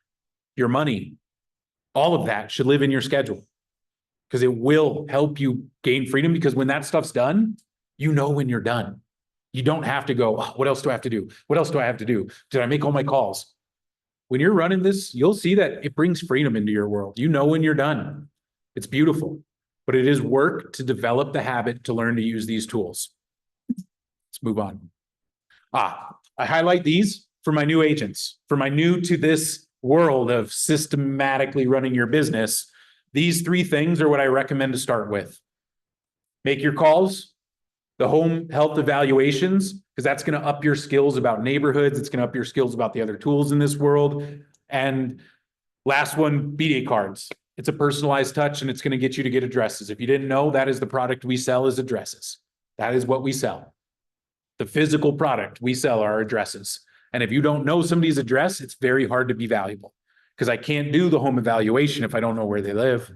your money, all of that should live in your schedule because it will help you gain freedom, because when that stuff's done, you know when you're done. You don't have to go, oh, what else do I have to do? What else do I have to do? Did I make all my calls? When you're running this, you'll see that it brings freedom into your world. You know when you're done. It's beautiful. But it is work to develop the habit to learn to use these tools. Let's move on. I highlight these for my new agents, for my new to this world of systematically running your business. These 3 things are what I recommend to start with. Make your calls, the home health evaluations, because that's going to up your skills about neighborhoods. It's going to up your skills about the other tools in this world. And last one, B-Day cards. It's a personalized touch and it's going to get you to get addresses. If you didn't know, that is the product we sell, is addresses. That is what we sell. The physical product we sell are addresses. And if you don't know somebody's address, it's very hard to be valuable because I can't do the home evaluation if I don't know where they live.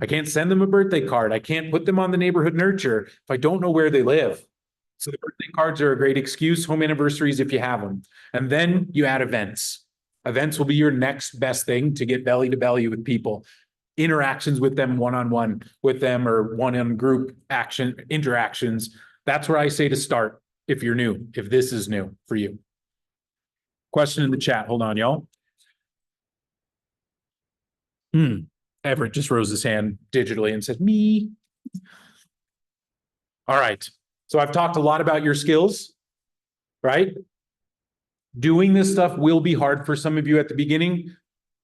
I can't send them a birthday card. I can't put them on the neighborhood nurture if I don't know where they live. So the birthday cards are a great excuse, home anniversaries if you have them. And then you add events. Events will be your next best thing to get belly to belly with people. Interactions with them, one-on-one with them, or one-on group action interactions. That's where I say to start if you're new, if this is new for you. Question in the chat. Hold on, y'all. Everett just rose his hand digitally and said, me. All right. So I've talked a lot about your skills, right? Doing this stuff will be hard for some of you at the beginning.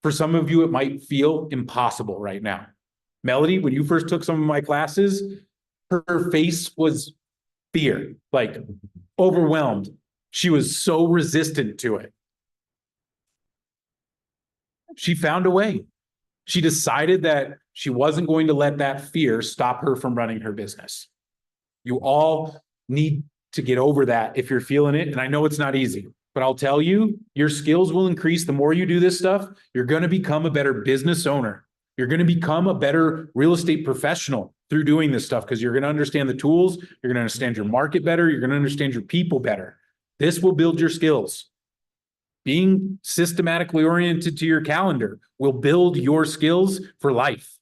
For some of you, it might feel impossible right now. Melody, when you first took some of my classes, her face was fear, like overwhelmed. She was so resistant to it. She found a way. She decided that she wasn't going to let that fear stop her from running her business. You all need to get over that if you're feeling it. And I know it's not easy, but I'll tell you, your skills will increase. The more you do this stuff, you're going to become a better business owner. You're going to become a better real estate professional through doing this stuff because you're going to understand the tools. You're going to understand your market better. You're going to understand your people better. This will build your skills. Being systematically oriented to your calendar will build your skills for life,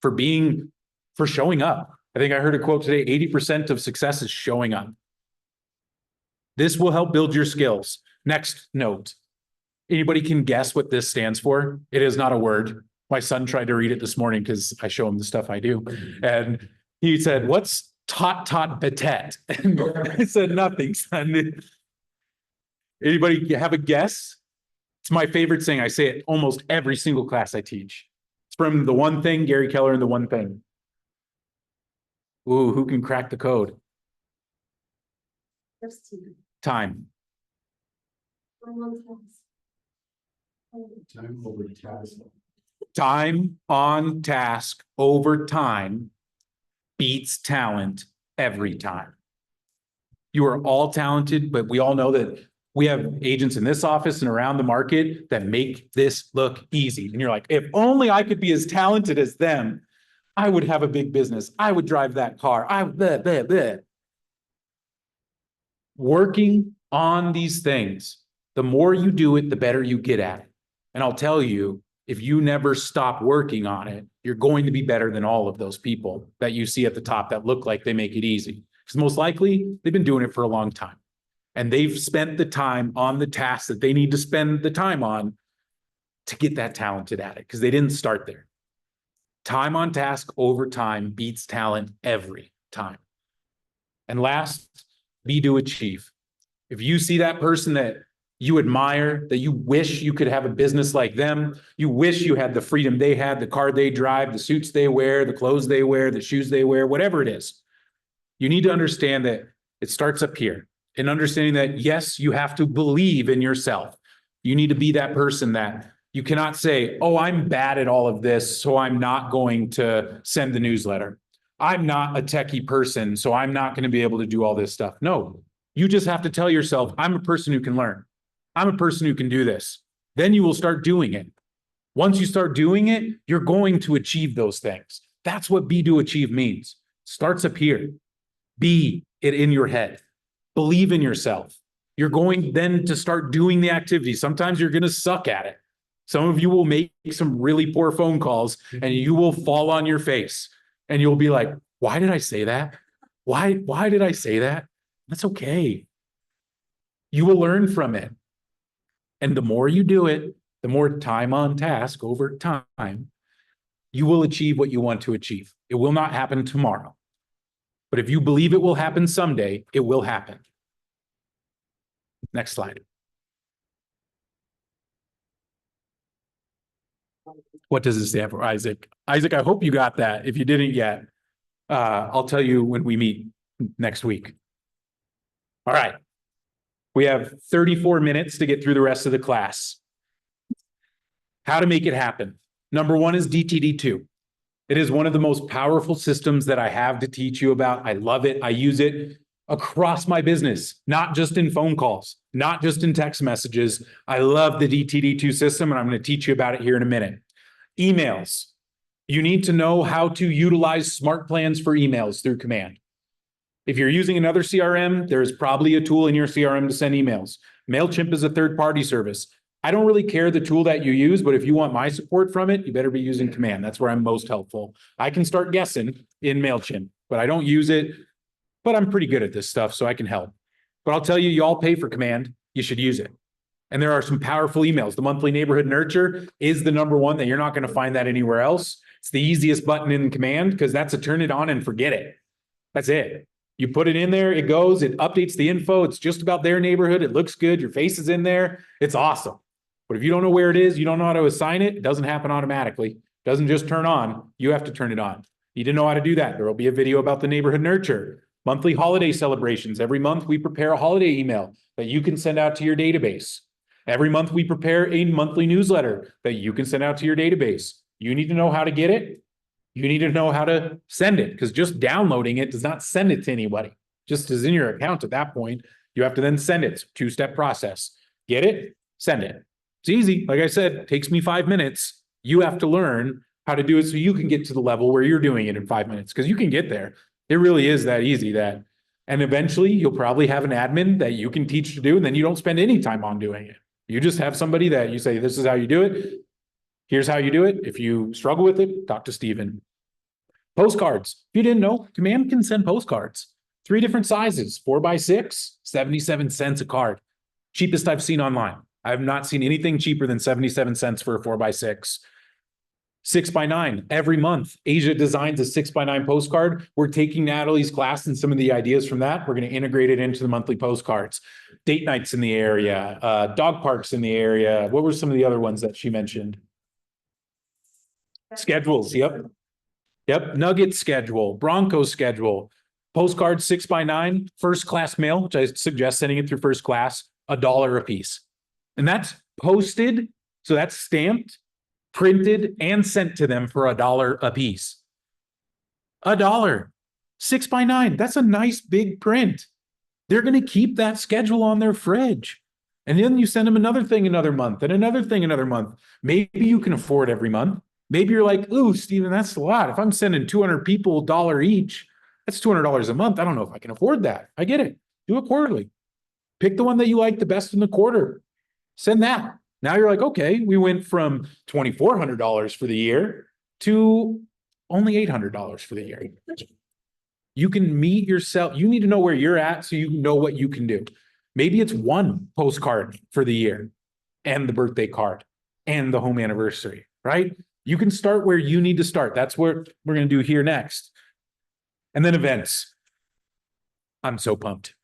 for showing up. I think I heard a quote today, 80% of success is showing up. This will help build your skills. Next note. Anybody can guess what this stands for? It is not a word. My son tried to read it this morning because I show him the stuff I do. And he said, what's tot betet? And I said, nothing, son. Anybody have a guess? It's my favorite saying. I say it almost every single class I teach. It's from The One Thing, Gary Keller and The One Thing. Ooh, who can crack the code? Time. Time over task. Time on task over time beats talent every time. You are all talented, but we all know that we have agents in this office and around the market that make this look easy. And you're like, if only I could be as talented as them, I would have a big business. I would drive that car. Working on these things, the more you do it, the better you get at it. And I'll tell you, if you never stop working on it, you're going to be better than all of those people that you see at the top that look like they make it easy. Because most likely, they've been doing it for a long time. And they've spent the time on the tasks that they need to spend the time on to get that talented at it, because they didn't start there. Time on task over time beats talent every time. And last, be to achieve. If you see that person that you admire, that you wish you could have a business like them, you wish you had the freedom they had, the car they drive, the suits they wear, the clothes they wear, the shoes they wear, whatever it is, you need to understand that it starts up here. And understanding that, yes, you have to believe in yourself. You need to be that person that you cannot say, oh, I'm bad at all of this, so I'm not going to send the newsletter. I'm not a techie person, so I'm not going to be able to do all this stuff. No, you just have to tell yourself, I'm a person who can learn. I'm a person who can do this. Then you will start doing it. Once you start doing it, you're going to achieve those things. That's what be to achieve means. Starts up here. Be it in your head. Believe in yourself. You're going then to start doing the activity. Sometimes you're going to suck at it. Some of you will make some really poor phone calls and you will fall on your face and you'll be like, why did I say that? Why did I say that? That's okay. You will learn from it. And the more you do it, the more time on task over time, you will achieve what you want to achieve. It will not happen tomorrow. But if you believe it will happen someday, it will happen. Next slide. What does it stand for, Isaac? Isaac, I hope you got that. If you didn't yet, I'll tell you when we meet next week. All right. We have 34 minutes to get through the rest of the class. How to make it happen. Number one is DTD2. It is one of the most powerful systems that I have to teach you about. I love it. I use it across my business, not just in phone calls, not just in text messages. I love the DTD2 system, and I'm going to teach you about it here in a minute. Emails. You need to know how to utilize smart plans for emails through command. If you're using another CRM, there's probably a tool in your CRM to send emails. MailChimp is a third-party service. I don't really care the tool that you use, but if you want my support from it, you better be using command. That's where I'm most helpful. I can start guessing in MailChimp, but I don't use it. But I'm pretty good at this stuff, so I can help. But I'll tell you, you all pay for command. You should use it. And there are some powerful emails. The monthly neighborhood nurture is the number one that you're not going to find that anywhere else. It's the easiest button in command because that's a turn it on and forget it. That's it. You put it in there, it goes, it updates the info. It's just about their neighborhood. It looks good. Your face is in there. It's awesome. But if you don't know where it is, you don't know how to assign it, it doesn't happen automatically. It doesn't just turn on. You have to turn it on. You didn't know how to do that. There will be a video about the neighborhood nurture. Monthly holiday celebrations. Every month we prepare a holiday email that you can send out to your database. Every month we prepare a monthly newsletter that you can send out to your database. You need to know how to get it. You need to know how to send it, because just downloading it does not send it to anybody. Just as in your account at that point, you have to then send it. It's a two-step process. Get it, send it. It's easy. Like I said, it takes me 5 minutes. You have to learn how to do it so you can get to the level where you're doing it in 5 minutes, because you can get there. It really is that easy. And eventually you'll probably have an admin that you can teach to do, and then you don't spend any time on doing it. You just have somebody that you say, this is how you do it. Here's how you do it. If you struggle with it, talk to Steven. Postcards. If you didn't know, command can send postcards. 3 different sizes, 4x6, 77 cents a card. Cheapest I've seen online. I have not seen anything cheaper than 77 cents for a 4x6. 6x9 every month. Asia designs a 6x9 postcard. We're taking Natalie's class and some of the ideas from that. We're going to integrate it into the monthly postcards. Date nights in the area, dog parks in the area. What were some of the other ones that she mentioned? Schedules. Yep. Nugget schedule, Broncos schedule, postcard 6x9, first class mail, which I suggest sending it through first class, $1 a piece. And that's posted. So that's stamped, printed, and sent to them for $1 a piece. $1, 6x9. That's a nice big print. They're going to keep that schedule on their fridge. And then you send them another thing another month and another thing another month. Maybe you can afford every month. Maybe you're like, ooh, Steven, that's a lot. If I'm sending 200 people $1 each, that's $200 a month. I don't know if I can afford that. I get it. Do it quarterly. Pick the one that you like the best in the quarter. Send that. Now you're like, okay, we went from $2,400 for the year to only $800 for the year. You can meet yourself. You need to know where you're at so you know what you can do. Maybe it's 1 postcard for the year and the birthday card and the home anniversary, right? You can start where you need to start. That's what we're going to do here next. And then events. I'm so pumped.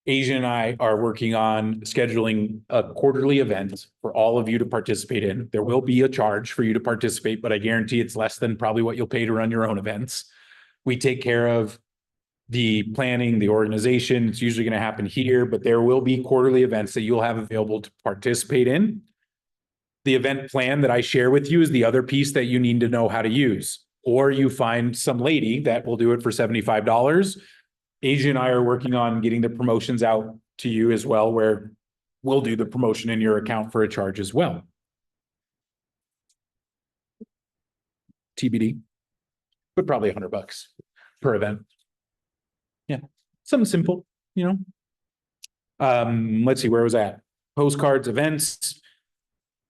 Asia and I are working on scheduling a quarterly event for all of you to participate in. There will be a charge for you to participate, but I guarantee it's less than probably what you'll pay to run your own events. We take care of the planning, the organization. It's usually going to happen here, but there will be quarterly events that you'll have available to participate in. The event plan that I share with you is the other piece that you need to know how to use. Or you find some lady that will do it for $75. Asia and I are working on getting the promotions out to you as well, where we'll do the promotion in your account for a charge as well. TBD, but probably $100 per event. Yeah, something simple, you know. Let's see, where was that? Postcards, events.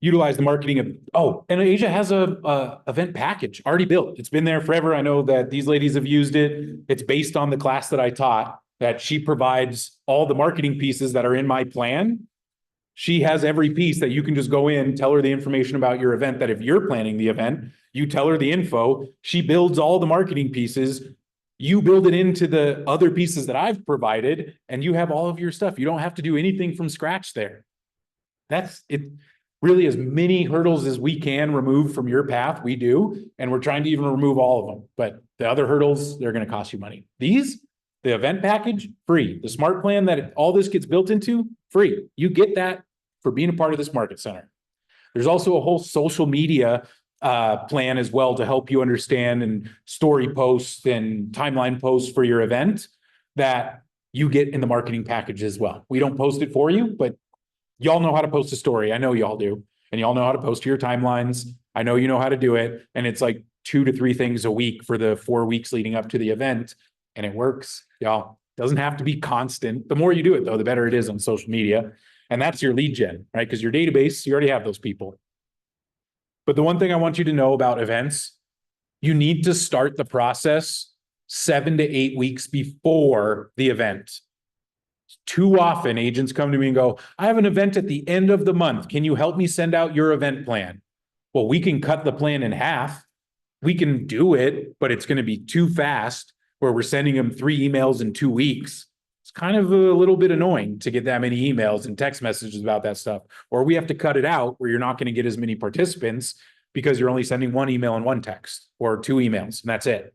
Utilize the marketing of, and Asia has a event package already built. It's been there forever. I know that these ladies have used it. It's based on the class that I taught, that she provides all the marketing pieces that are in my plan. She has every piece that you can just go in, tell her the information about your event, that if you're planning the event, you tell her the info. She builds all the marketing pieces. You build it into the other pieces that I've provided, and you have all of your stuff. You don't have to do anything from scratch there. That's it. Really, as many hurdles as we can remove from your path, we do. And we're trying to even remove all of them. But the other hurdles, they're going to cost you money. These, the event package, free. The smart plan that all this gets built into, free. You get that for being a part of this market center. There's also a whole social media plan as well to help you understand, and story posts and timeline posts for your event that you get in the marketing package as well. We don't post it for you, but y'all know how to post a story. I know y'all do. And y'all know how to post to your timelines. I know you know how to do it. And it's like 2 to 3 things a week for the 4 weeks leading up to the event. And it works, y'all. Doesn't have to be constant. The more you do it, though, the better it is on social media. And that's your lead gen, right? Because your database, you already have those people. But the one thing I want you to know about events, you need to start the process 7 to 8 weeks before the event. Too often agents come to me and go, I have an event at the end of the month. Can you help me send out your event plan? Well, we can cut the plan in half. We can do it, but it's going to be too fast where we're sending them 3 emails in 2 weeks. It's kind of a little bit annoying to get that many emails and text messages about that stuff. Or we have to cut it out where you're not going to get as many participants because you're only sending 1 email and 1 text or 2 emails, and that's it.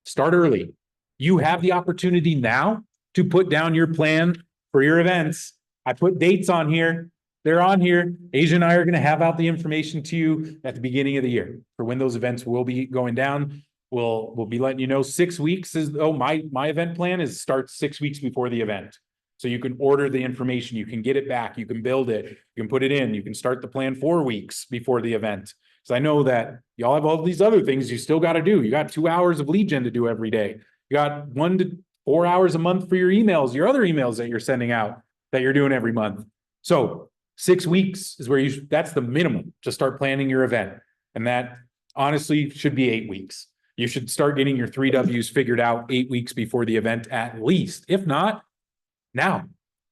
Start early. You have the opportunity now to put down your plan for your events. I put dates on here. They're on here. Asia and I are going to have out the information to you at the beginning of the year for when those events will be going down. We'll be letting you know 6 weeks is, my event plan is starts 6 weeks before the event. So you can order the information, you can get it back, you can build it, you can put it in, you can start the plan 4 weeks before the event. Because I know that y'all have all these other things you still got to do. You got 2 hours of lead gen to do every day. You got 1 to 4 hours a month for your emails, your other emails that you're sending out that you're doing every month. So 6 weeks is where that's the minimum to start planning your event. And that honestly should be 8 weeks. You should start getting your 3 Ws figured out 8 weeks before the event at least. If not, now.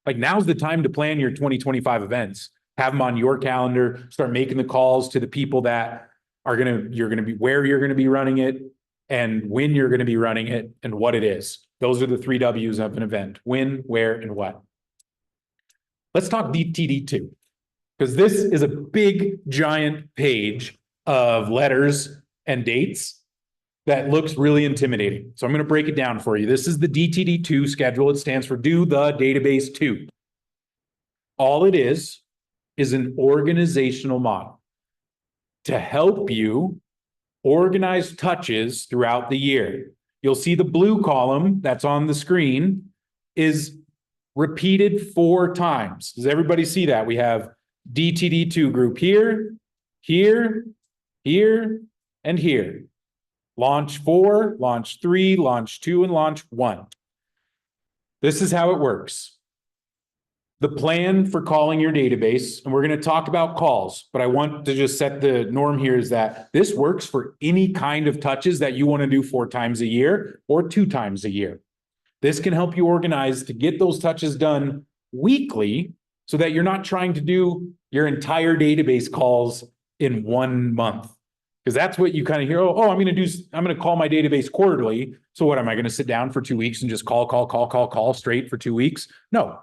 Like now's the time to plan your 2025 events. Have them on your calendar, start making the calls to the people that are you're gonna be where you're gonna be running it and when you're gonna be running it and what it is. Those are the 3 Ws of an event: when, where, and what. Let's talk DTD2, because this is a big, giant page of letters and dates that looks really intimidating. So I'm going to break it down for you. This is the DTD2 schedule. It stands for Do the Database 2. All it is an organizational model to help you organize touches throughout the year. You'll see the blue column that's on the screen is repeated 4 times. Does everybody see that? We have DTD2 group here, here, here, and here. Launch 4, launch 3, launch 2, and launch 1. This is how it works. The plan for calling your database, and we're going to talk about calls, but I want to just set the norm here is that this works for any kind of touches that you want to do 4 times a year or 2 times a year. This can help you organize to get those touches done weekly so that you're not trying to do your entire database calls in 1 month. Because that's what you kind of hear. Oh, I'm going to call my database quarterly. So what, am I going to sit down for 2 weeks and just call straight for 2 weeks? No.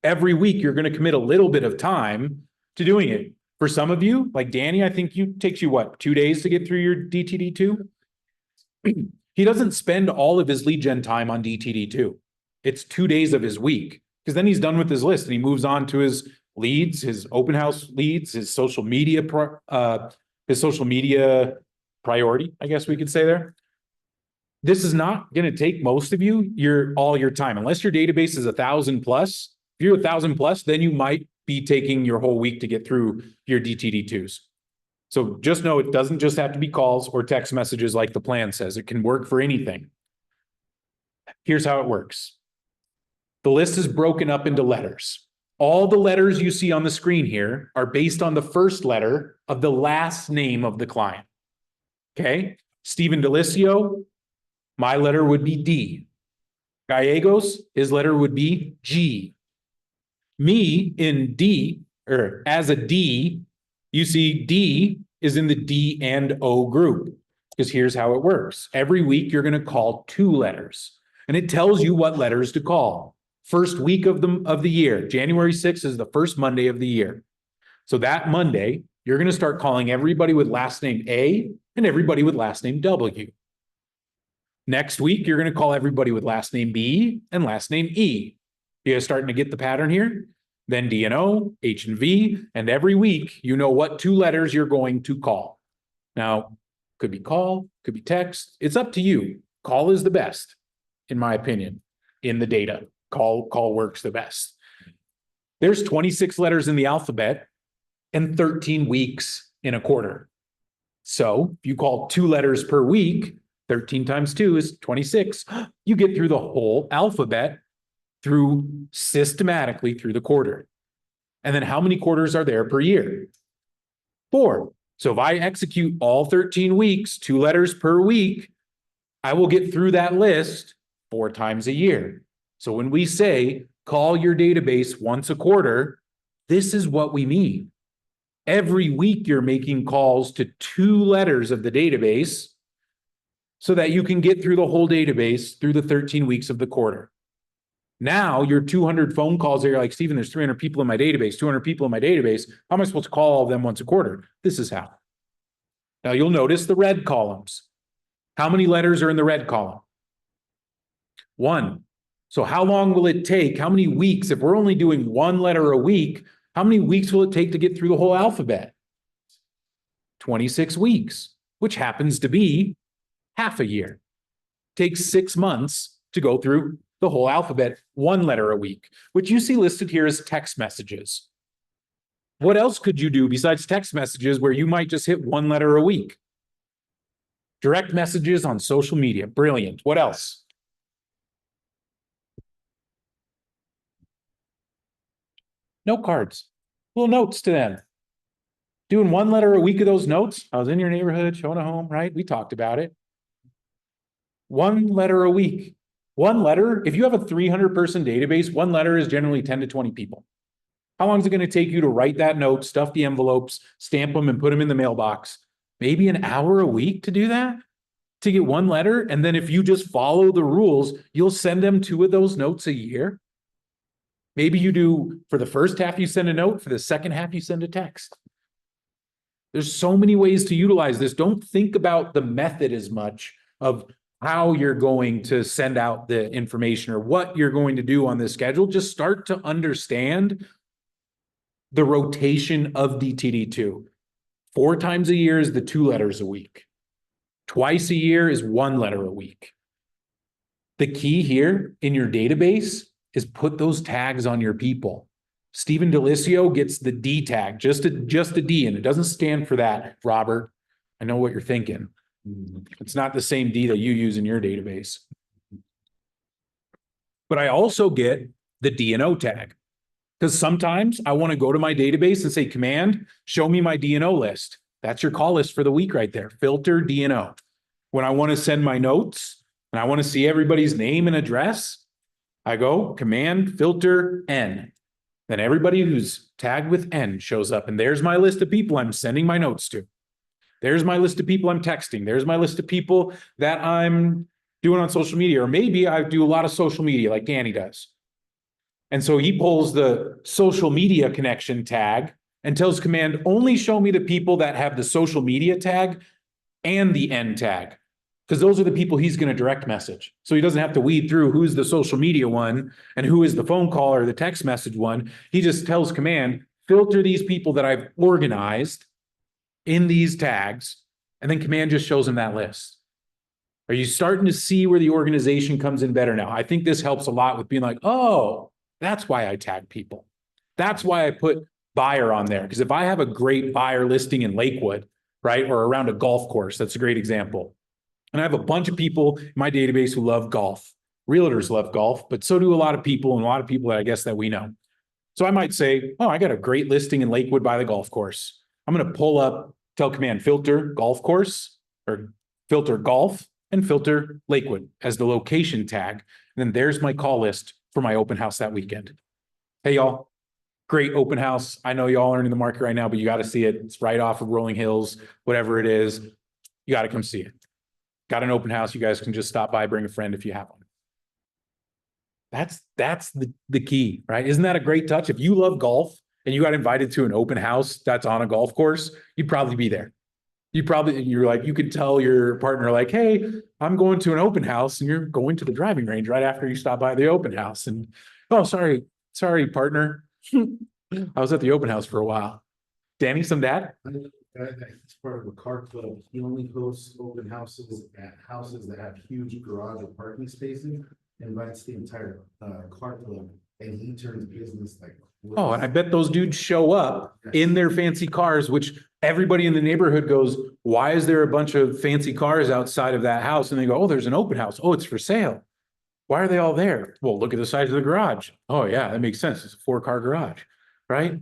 Every week, you're going to commit a little bit of time to doing it. For some of you, like Danny, I think takes you what, 2 days to get through your DTD2? He doesn't spend all of his lead gen time on DTD2. It's 2 days of his week, because then he's done with his list and he moves on to his leads, his open house leads, his social media priority, I guess we could say there. This is not going to take most of you all your time, unless your database is 1,000 plus. If you're 1,000 plus, then you might be taking your whole week to get through your DTD2s. So just know it doesn't just have to be calls or text messages like the plan says. It can work for anything. Here's how it works. The list is broken up into letters. All the letters you see on the screen here are based on the first letter of the last name of the client. Okay? Stephen Delicio, my letter would be D. Gallegos, his letter would be G. Me in D, or as a D, you see D is in the D and O group. Because here's how it works. Every week you're going to call 2 letters. And it tells you what letters to call. First week of the year, January 6th is the first Monday of the year. So that Monday, you're going to start calling everybody with last name A and everybody with last name W. Next week, you're going to call everybody with last name B and last name E. You guys starting to get the pattern here? Then D and O, H and V, and every week, you know what 2 letters you're going to call. Now, could be call, could be text. It's up to you. Call is the best, in my opinion. in the data. Call works the best. There's 26 letters in the alphabet and 13 weeks in a quarter. So if you call 2 letters per week, 13 times 2 is 26. You get through the whole alphabet systematically through the quarter. And then how many quarters are there per year? 4. So if I execute all 13 weeks, 2 letters per week, I will get through that list 4 times a year. So when we say call your database once a quarter, this is what we mean. Every week you're making calls to 2 letters of the database so that you can get through the whole database through the 13 weeks of the quarter. Now your 200 phone calls, you're like, Stephen, there's 300 people in my database, 200 people in my database. How am I supposed to call all of them once a quarter? This is how. Now you'll notice the red columns. How many letters are in the red column? 1. So how long will it take? How many weeks? If we're only doing 1 letter a week, how many weeks will it take to get through the whole alphabet? 26 weeks, which happens to be half a year. Takes 6 months to go through the whole alphabet, 1 letter a week, which you see listed here as text messages. What else could you do besides text messages where you might just hit 1 letter a week? Direct messages on social media. Brilliant. What else? Note cards. Little notes to them. Doing 1 letter a week of those notes. I was in your neighborhood, showing a home, right? We talked about it. 1 letter a week. 1 letter, if you have a 300-person database, 1 letter is generally 10 to 20 people. How long is it going to take you to write that note, stuff the envelopes, stamp them, and put them in the mailbox? Maybe an hour a week to do that? To get 1 letter? And then if you just follow the rules, you'll send them 2 of those notes a year. Maybe you do, for the first half, you send a note. For the second half, you send a text. There's so many ways to utilize this. Don't think about the method as much of how you're going to send out the information or what you're going to do on this schedule. Just start to understand the rotation of DTD2. 4 times a year is the 2 letters a week. Twice a year is 1 letter a week. The key here in your database is put those tags on your people. Stephen Delisio gets the D tag, just a D, and it doesn't stand for that, Robert. I know what you're thinking. It's not the same D that you use in your database. But I also get the D&O tag, because sometimes I want to go to my database and say, command, show me my D&O list. That's your call list for the week right there. Filter D&O. When I want to send my notes and I want to see everybody's name and address, I go command filter N. Then everybody who's tagged with N shows up, and there's my list of people I'm sending my notes to. There's my list of people I'm texting. There's my list of people that I'm doing on social media, or maybe I do a lot of social media like Danny does. And so he pulls the social media connection tag and tells command, only show me the people that have the social media tag and the N tag, because those are the people he's going to direct message. So he doesn't have to weed through who's the social media one and who is the phone call or the text message one. He just tells command, filter these people that I've organized in these tags, and then command just shows him that list. Are you starting to see where the organization comes in better now? I think this helps a lot with being like, oh, that's why I tag people. That's why I put buyer on there. Because if I have a great buyer listing in Lakewood, right, or around a golf course, that's a great example. And I have a bunch of people in my database who love golf. Realtors love golf, but so do a lot of people, and a lot of people that I guess that we know. So I might say, oh, I got a great listing in Lakewood by the golf course. I'm going to pull up, tell command filter golf course, or filter golf, and filter Lakewood as the location tag. And then there's my call list for my open house that weekend. Hey, y'all, great open house. I know y'all aren't in the market right now, but you got to see it. It's right off of Rolling Hills, whatever it is. You got to come see it. Got an open house. You guys can just stop by, bring a friend if you have one. That's the key, right? Isn't that a great touch? If you love golf and you got invited to an open house that's on a golf course, you'd probably be there. You're like, you could tell your partner like, hey, I'm going to an open house, and you're going to the driving range right after you stop by the open house. And, oh, sorry, partner. I was at the open house for a while. Danny, some dad? It's part of a car club. He only hosts open houses at houses that have huge garage or parking spaces. invites the entire, car club, and he turns business like. Oh, and I bet those dudes show up in their fancy cars, which everybody in the neighborhood goes, why is there a bunch of fancy cars outside of that house? And they go, oh, there's an open house. Oh, it's for sale. Why are they all there? Well, look at the size of the garage. Oh yeah, that makes sense. It's a 4-car garage, right?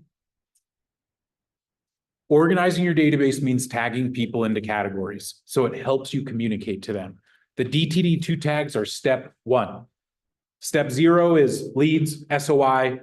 Organizing your database means tagging people into categories, so it helps you communicate to them. The DTD2 tags are step 1. Step 0 is leads, SOI,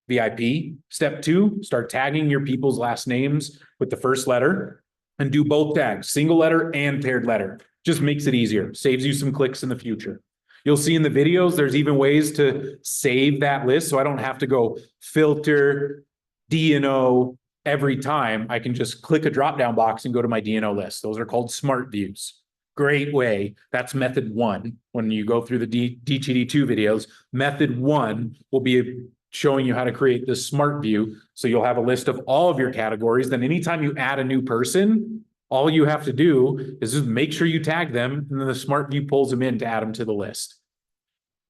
VIP. Step 2, start tagging your people's last names with the first letter and do both tags, single letter and paired letter. Just makes it easier, saves you some clicks in the future. You'll see in the videos, there's even ways to save that list, so I don't have to go filter D&O every time. I can just click a drop-down box and go to my D&O list. Those are called SmartViews. Great way. That's method 1. When you go through the DTD2 videos, method 1 will be showing you how to create this smart view. So you'll have a list of all of your categories. Then anytime you add a new person, all you have to do is just make sure you tag them, and then the smart view pulls them in to add them to the list.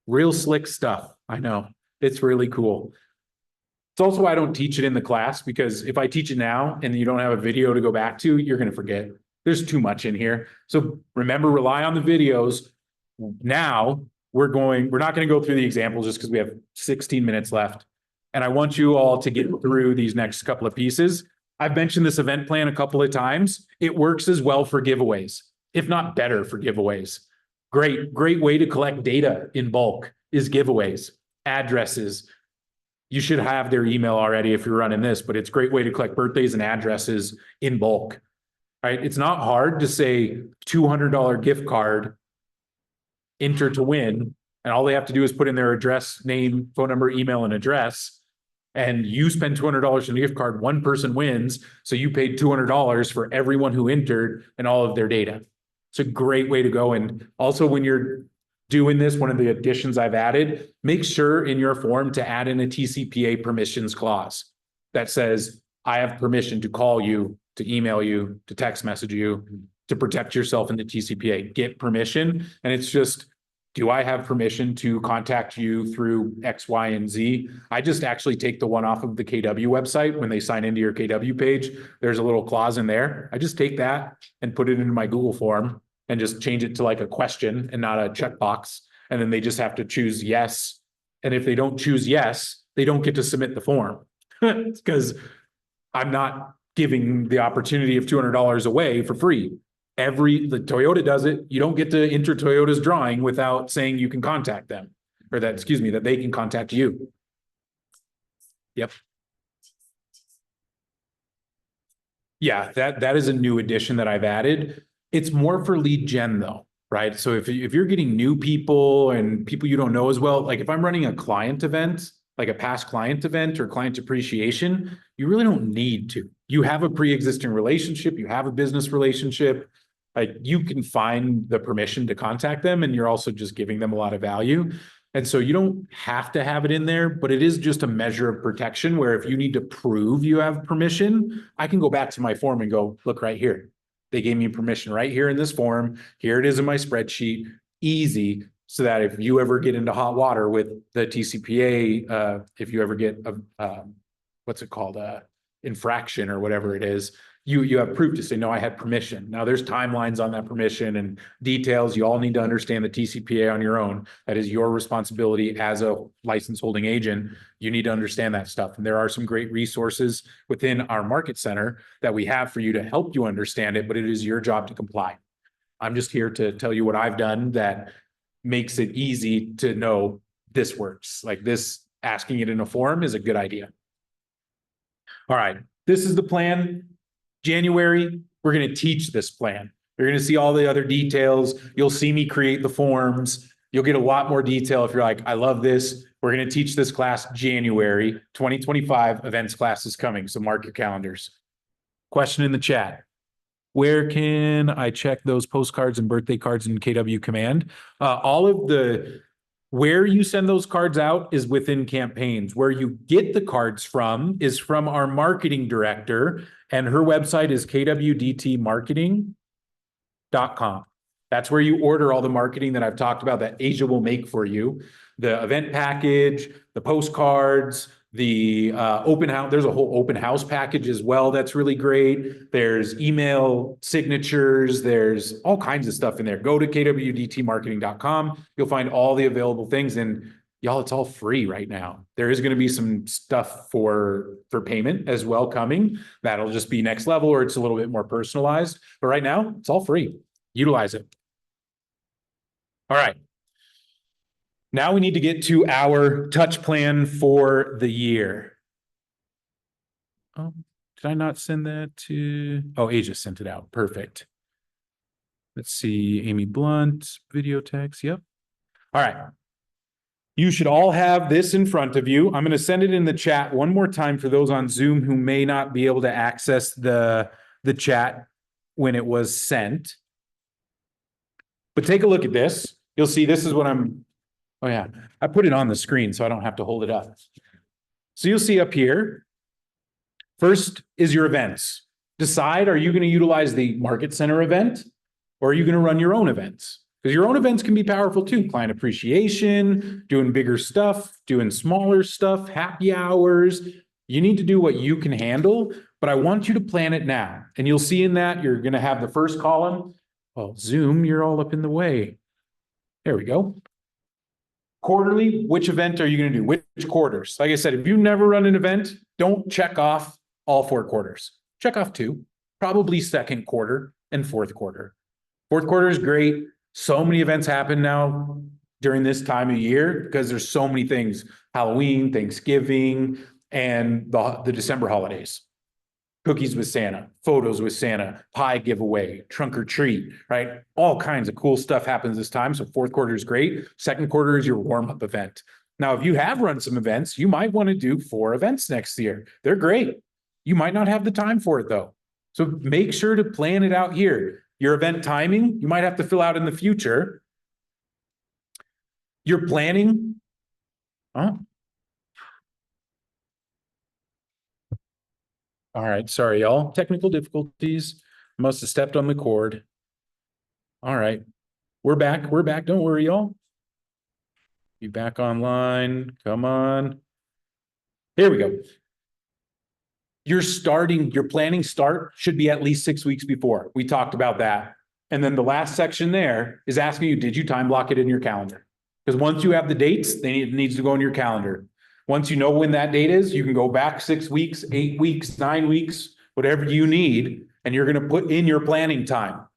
Real slick stuff. I know. It's really cool. It's also why I don't teach it in the class, because if I teach it now and you don't have a video to go back to, you're going to forget. There's too much in here. So remember, rely on the videos. Now we're not going to go through the examples just because we have 16 minutes left. And I want you all to get through these next couple of pieces. I've mentioned this event plan a couple of times. It works as well for giveaways, if not better for giveaways. Great way to collect data in bulk is giveaways, addresses. You should have their email already if you're running this, but it's a great way to collect birthdays and addresses in bulk. Right? It's not hard to say $200 gift card, enter to win, and all they have to do is put in their address, name, phone number, email, and address. And you spend $200 on a gift card, one person wins. So you paid $200 for everyone who entered and all of their data. It's a great way to go. And also when you're doing this, one of the additions I've added, make sure in your form to add in a TCPA permissions clause that says, I have permission to call you, to email you, to text message you, to protect yourself in the TCPA. Get permission. And it's just, do I have permission to contact you through X, Y, and Z? I just actually take the one off of the KW website. When they sign into your KW page, there's a little clause in there. I just take that and put it into my Google form and just change it to like a question and not a checkbox. And then they just have to choose yes. And if they don't choose yes, they don't get to submit the form because I'm not giving the opportunity of $200 away for free. The Toyota does it. You don't get to enter Toyota's drawing without saying you can contact them, or that they can contact you. Yep. Yeah, that is a new addition that I've added. It's more for lead gen though, right? So if you're getting new people and people you don't know as well, like if I'm running a client event, like a past client event or client appreciation, you really don't need to. You have a pre-existing relationship, you have a business relationship. Like you can find the permission to contact them, and you're also just giving them a lot of value. And so you don't have to have it in there, but it is just a measure of protection where if you need to prove you have permission, I can go back to my form and go, look right here. They gave me permission right here in this form. Here it is in my spreadsheet, easy. So that if you ever get into hot water with the TCPA, if you ever get a, what's it called? Infraction or whatever it is, you have proof to say, no, I had permission. Now there's timelines on that permission and details. You all need to understand the TCPA on your own. That is your responsibility as a license holding agent. You need to understand that stuff. And there are some great resources within our market center that we have for you to help you understand it, but it is your job to comply. I'm just here to tell you what I've done that makes it easy to know this works. Like this, asking it in a form is a good idea. All right, this is the plan. January, we're going to teach this plan. You're going to see all the other details. You'll see me create the forms. You'll get a lot more detail if you're like, I love this. We're going to teach this class January 2025 events class is coming. So mark your calendars. Question in the chat. Where can I check those postcards and birthday cards in KW Command? Where you send those cards out is within campaigns. Where you get the cards from is from our marketing director, and her website is kwdtmarketing.com. That's where you order all the marketing that I've talked about that Asia will make for you. The event package, the postcards, the open house. There's a whole open house package as well. That's really great. There's email signatures. There's all kinds of stuff in there. Go to kwdtmarketing.com. You'll find all the available things. And y'all, it's all free right now. There is going to be some stuff for payment as well coming. That'll just be next level, or it's a little bit more personalized. But right now, it's all free. Utilize it. All right. Now we need to get to our touch plan for the year. Oh, did I not send that to? Oh, Asia sent it out. Perfect. Let's see. Amy Blunt, video text. Yep. All right. You should all have this in front of you. I'm going to send it in the chat one more time for those on Zoom who may not be able to access the chat when it was sent. But take a look at this. You'll see this is what oh yeah, I put it on the screen so I don't have to hold it up. So you'll see up here, first is your events. Decide, are you going to utilize the Market Center event or are you going to run your own events? Because your own events can be powerful too. Client appreciation, doing bigger stuff, doing smaller stuff, happy hours. You need to do what you can handle, but I want you to plan it now. And you'll see in that, you're going to have the first column. Well, Zoom, you're all up in the way. There we go. Quarterly, which event are you going to do? Which quarters? Like I said, if you never run an event, don't check off all 4 quarters. Check off 2, probably second quarter and fourth quarter. Fourth quarter is great. So many events happen now during this time of year because there's so many things. Halloween, Thanksgiving, and the December holidays. Cookies with Santa, photos with Santa, pie giveaway, trunk or treat, right? All kinds of cool stuff happens this time. So fourth quarter is great. Second quarter is your warm-up event. Now, if you have run some events, you might want to do 4 events next year. They're great. You might not have the time for it though. So make sure to plan it out here. Your event timing, you might have to fill out in the future. Your planning, all right, sorry, y'all. Technical difficulties. Must have stepped on the cord. All right, we're back. We're back. Don't worry, y'all. Be back online. Come on. Here we go. Your planning start should be at least 6 weeks before. We talked about that. And then the last section there is asking you, did you time block it in your calendar? Because once you have the dates, it needs to go in your calendar. Once you know when that date is, you can go back 6 weeks, 8 weeks, 9 weeks, whatever you need, and you're going to put in your planning time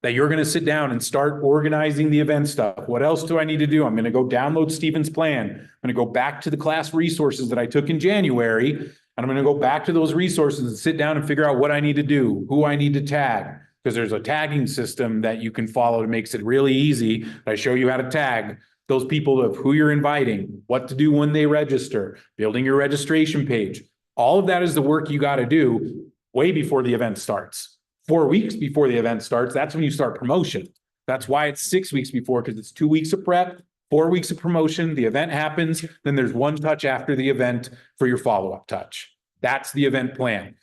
that you're going to sit down and start organizing the event stuff. What else do I need to do? I'm going to go download Stephen's plan. I'm going to go back to the class resources that I took in January, and I'm going to go back to those resources and sit down and figure out what I need to do, who I need to tag, because there's a tagging system that you can follow that makes it really easy. I show you how to tag those people of who you're inviting, what to do when they register, building your registration page. All of that is the work you got to do way before the event starts. 4 weeks before the event starts, that's when you start promotion. That's why it's 6 weeks before, because it's 2 weeks of prep, 4 weeks of promotion, the event happens, then there's one touch after the event for your follow-up touch. That's the event plan.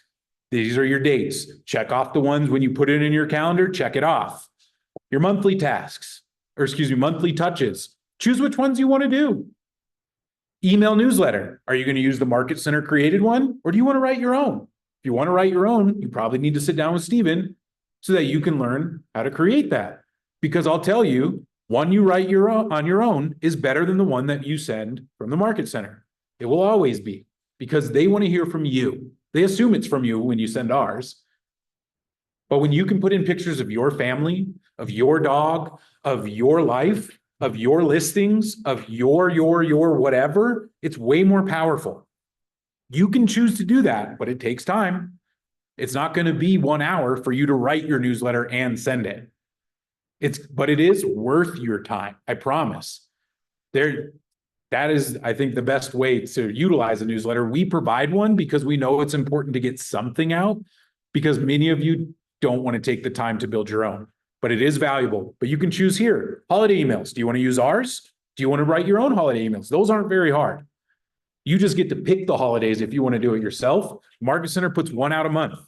These are your dates. Check off the ones when you put it in your calendar, check it off. Your monthly tasks, or excuse me, monthly touches. Choose which ones you want to do. Email newsletter. Are you going to use the Market Center created one, or do you want to write your own? If you want to write your own, you probably need to sit down with Stephen so that you can learn how to create that. Because I'll tell you, one you write on your own is better than the one that you send from the Market Center. It will always be, because they want to hear from you. They assume it's from you when you send ours. But when you can put in pictures of your family, of your dog, of your life, of your listings, of your whatever, it's way more powerful. You can choose to do that, but it takes time. It's not going to be 1 hour for you to write your newsletter and send it. But it is worth your time. I promise. That is, I think, the best way to utilize a newsletter. We provide one because we know it's important to get something out, because many of you don't want to take the time to build your own. But it is valuable. But you can choose here. Holiday emails. Do you want to use ours? Do you want to write your own holiday emails? Those aren't very hard. You just get to pick the holidays if you want to do it yourself. Market Center puts one out a month.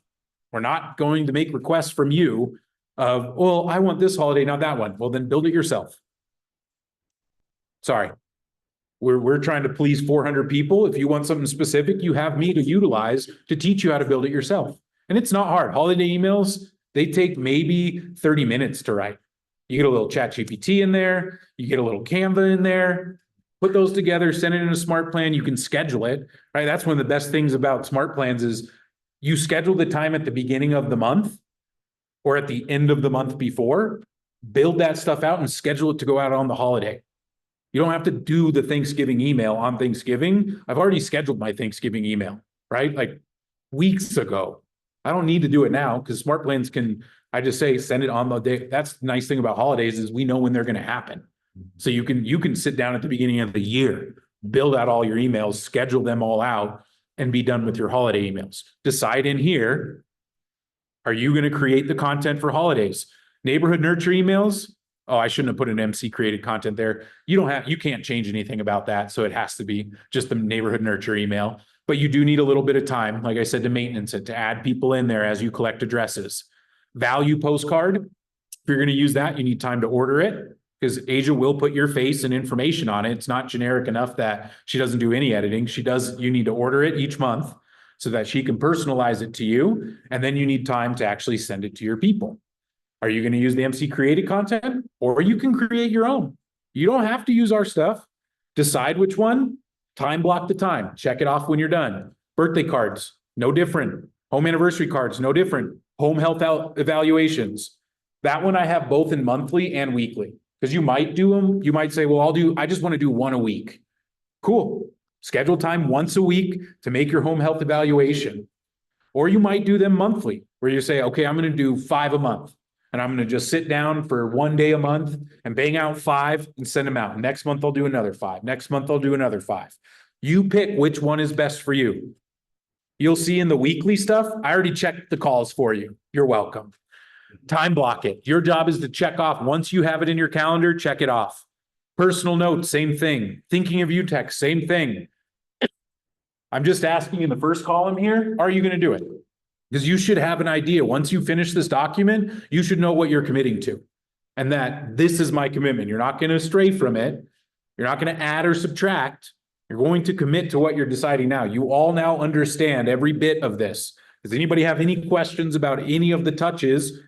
We're not going to make requests from you of, well, I want this holiday, not that one. Well, then build it yourself. Sorry. We're trying to please 400 people. If you want something specific, you have me to utilize to teach you how to build it yourself. And it's not hard. Holiday emails, they take maybe 30 minutes to write. You get a little chat GPT in there, you get a little Canva in there, put those together, send it in a smart plan, you can schedule it, right? That's one of the best things about smart plans is you schedule the time at the beginning of the month or at the end of the month before, build that stuff out and schedule it to go out on the holiday. You don't have to do the Thanksgiving email on Thanksgiving. I've already scheduled my Thanksgiving email, right? Like weeks ago. I don't need to do it now because smart plans can, I just say, send it on the day. That's the nice thing about holidays is we know when they're going to happen. So you can sit down at the beginning of the year, build out all your emails, schedule them all out and be done with your holiday emails. Decide in here, are you going to create the content for holidays? Neighborhood nurture emails? Oh, I shouldn't have put an MC created content there. You can't change anything about that. So it has to be just the neighborhood nurture email. But you do need a little bit of time, like I said, to maintenance it, to add people in there as you collect addresses. Value postcard. If you're going to use that, you need time to order it because Asia will put your face and information on it. It's not generic enough that she doesn't do any editing. You need to order it each month so that she can personalize it to you. And then you need time to actually send it to your people. Are you going to use the MC created content or you can create your own? You don't have to use our stuff. Decide which one, time block the time, check it off when you're done. Birthday cards, no different. Home anniversary cards, no different. Home health evaluations. That one I have both in monthly and weekly because you might do them. You might say, well, I just want to do one a week. Cool. Schedule time once a week to make your home health evaluation. Or you might do them monthly where you say, okay, I'm going to do 5 a month. And I'm going to just sit down for 1 day a month and bang out 5 and send them out. Next month, I'll do another 5. Next month, I'll do another 5. You pick which one is best for you. You'll see in the weekly stuff, I already checked the calls for you. You're welcome. Time block it. Your job is to check off. Once you have it in your calendar, check it off. Personal notes, same thing. Thinking of you text, same thing. I'm just asking in the first column here, are you going to do it? Because you should have an idea. Once you finish this document, you should know what you're committing to. And that this is my commitment. You're not going to stray from it. You're not going to add or subtract. You're going to commit to what you're deciding now. You all now understand every bit of this. Does anybody have any questions about any of the touches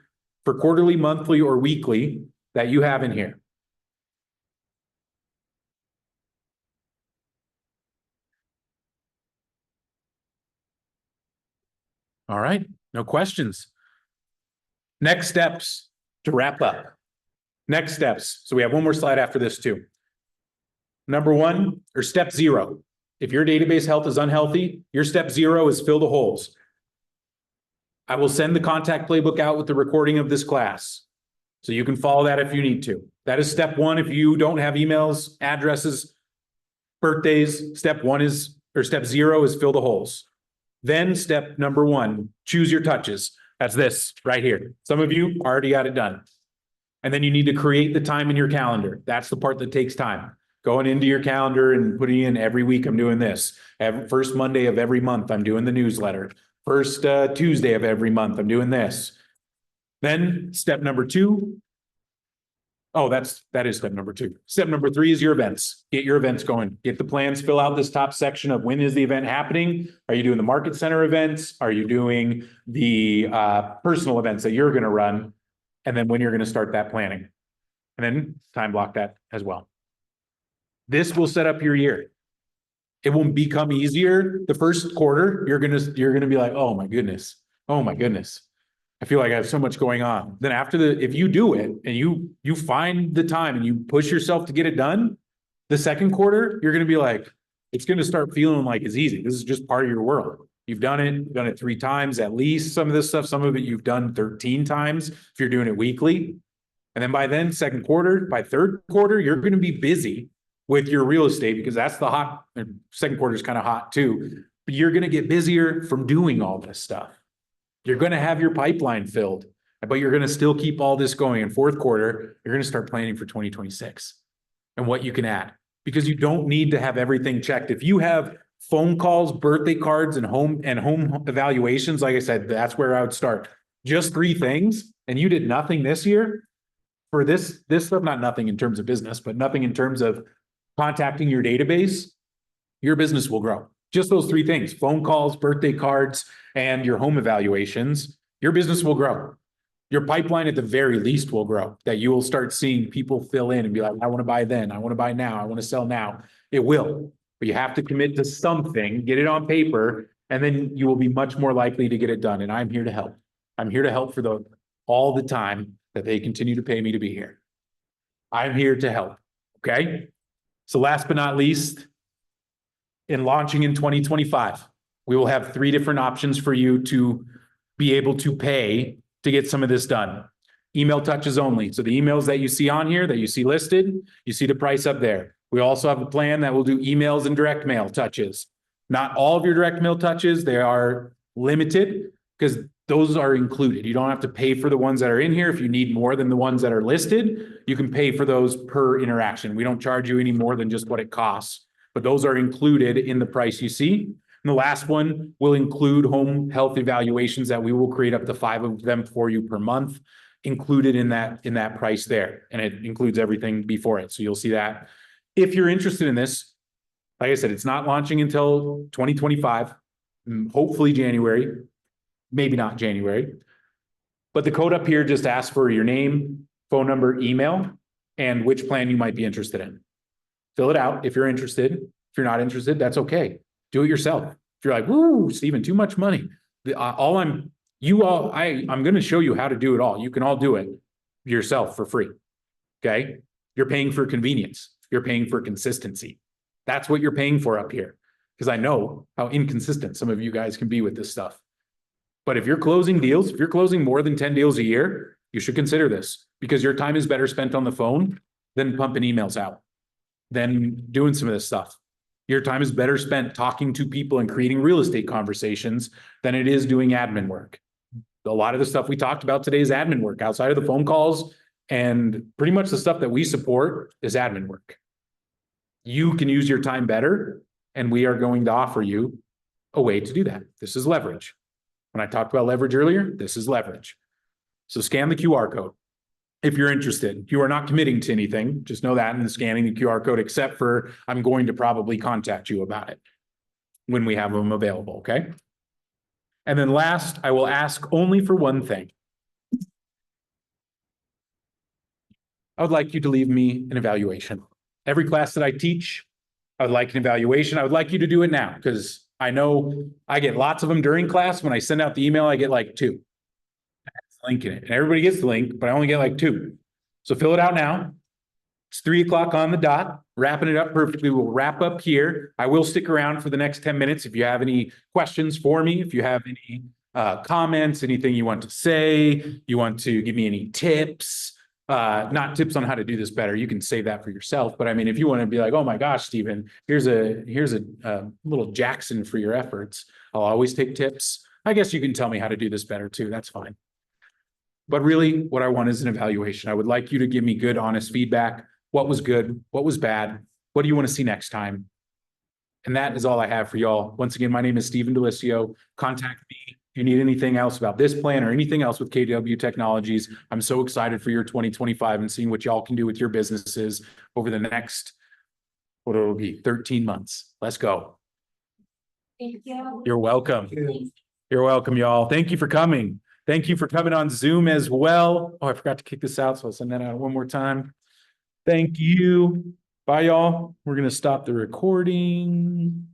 for quarterly, monthly, or weekly that you have in here? All right, no questions. Next steps to wrap up. Next steps. So we have one more slide after this too. Number 1, or step 0. If your database health is unhealthy, your step 0 is fill the holes. I will send the contact playbook out with the recording of this class. So you can follow that if you need to. That is step 1. If you don't have emails, addresses, birthdays, step 0 is fill the holes. Then step number 1, choose your touches. That's this right here. Some of you already got it done. And then you need to create the time in your calendar. That's the part that takes time. Going into your calendar and putting in every week, I'm doing this. First Monday of every month, I'm doing the newsletter. First Tuesday of every month, I'm doing this. Then step number 2. Oh, that is step number 2. Step number 3 is your events. Get your events going. Get the plans, fill out this top section of when is the event happening? Are you doing the market center events? Are you doing the personal events that you're going to run? And then when you're going to start that planning. And then time block that as well. This will set up your year. It will become easier. The first quarter, you're gonna be like, oh my goodness. I feel like I have so much going on. Then if you do it and you find the time and you push yourself to get it done, the second quarter, you're gonna be like, it's gonna start feeling like it's easy. This is just part of your world. You've done it 3 times at least. Some of this stuff, some of it you've done 13 times if you're doing it weekly. And then by second quarter, by third quarter, you're gonna be busy with your real estate because that's the hot, and second quarter is kind of hot too. But you're going to get busier from doing all this stuff. You're going to have your pipeline filled, but you're going to still keep all this going. In fourth quarter, you're going to start planning for 2026 and what you can add because you don't need to have everything checked. If you have phone calls, birthday cards, and home evaluations, like I said, that's where I would start. just 3 things, and you did nothing this year for this stuff, not nothing in terms of business, but nothing in terms of contacting your database, your business will grow. Just those 3 things, phone calls, birthday cards, and your home evaluations, your business will grow. Your pipeline at the very least will grow, that you will start seeing people fill in and be like, I want to buy then, I want to buy now, I want to sell now. It will, but you have to commit to something, get it on paper, and then you will be much more likely to get it done. And I'm here to help. I'm here to help for all the time that they continue to pay me to be here. I'm here to help, okay? So last but not least, in launching in 2025, we will have 3 different options for you to be able to pay to get some of this done. Email touches only. So the emails that you see on here, that you see listed, you see the price up there. We also have a plan that will do emails and direct mail touches. Not all of your direct mail touches, they are limited because those are included. You don't have to pay for the ones that are in here. If you need more than the ones that are listed, you can pay for those per interaction. We don't charge you any more than just what it costs, but those are included in the price you see. And the last one will include home health evaluations that we will create up to 5 of them for you per month, included in that price there. And it includes everything before it. So you'll see that. If you're interested in this, like I said, it's not launching until 2025, hopefully January, maybe not January. But the code up here just asks for your name, phone number, email, and which plan you might be interested in. Fill it out if you're interested. If you're not interested, that's okay. Do it yourself. If you're like, woo, Steven, too much money. I'm going to show you how to do it all. You can all do it yourself for free. Okay. You're paying for convenience. You're paying for consistency. That's what you're paying for up here. Because I know how inconsistent some of you guys can be with this stuff. But if you're closing deals, if you're closing more than 10 deals a year, you should consider this because your time is better spent on the phone than pumping emails out, than doing some of this stuff. Your time is better spent talking to people and creating real estate conversations than it is doing admin work. A lot of the stuff we talked about today is admin work outside of the phone calls, and pretty much the stuff that we support is admin work. You can use your time better, and we are going to offer you a way to do that. This is leverage. When I talked about leverage earlier, this is leverage. So scan the QR code. If you're interested, you are not committing to anything. Just know that in scanning the QR code, except for I'm going to probably contact you about it when we have them available, okay? And then last, I will ask only for one thing. I would like you to leave me an evaluation. Every class that I teach, I would like an evaluation. I would like you to do it now because I know I get lots of them during class. When I send out the email, I get like 2. Link in it, and everybody gets the link, but I only get like 2. So fill it out now. It's 3 o'clock on the dot, wrapping it up perfectly. We'll wrap up here. I will stick around for the next 10 minutes. If you have any questions for me, if you have any comments, anything you want to say, you want to give me any tips, not tips on how to do this better. You can save that for yourself. But I mean, if you want to be like, oh my gosh, Steven, here's a little Jackson for your efforts. I'll always take tips. I guess you can tell me how to do this better too. That's fine. But really, what I want is an evaluation. I would like you to give me good, honest feedback. What was good? What was bad? What do you want to see next time? And that is all I have for y'all. Once again, my name is Steven Delisio. Contact me if you need anything else about this plan or anything else with KW Technologies. I'm so excited for your 2025 and seeing what y'all can do with your businesses over the next, what it'll be, 13 months. Let's go. Thank you. You're welcome. You're welcome, y'all. Thank you for coming. Thank you for coming on Zoom as well. Oh, I forgot to kick this out, so I'll send that out one more time. Thank you. Bye, y'all. We're going to stop the recording.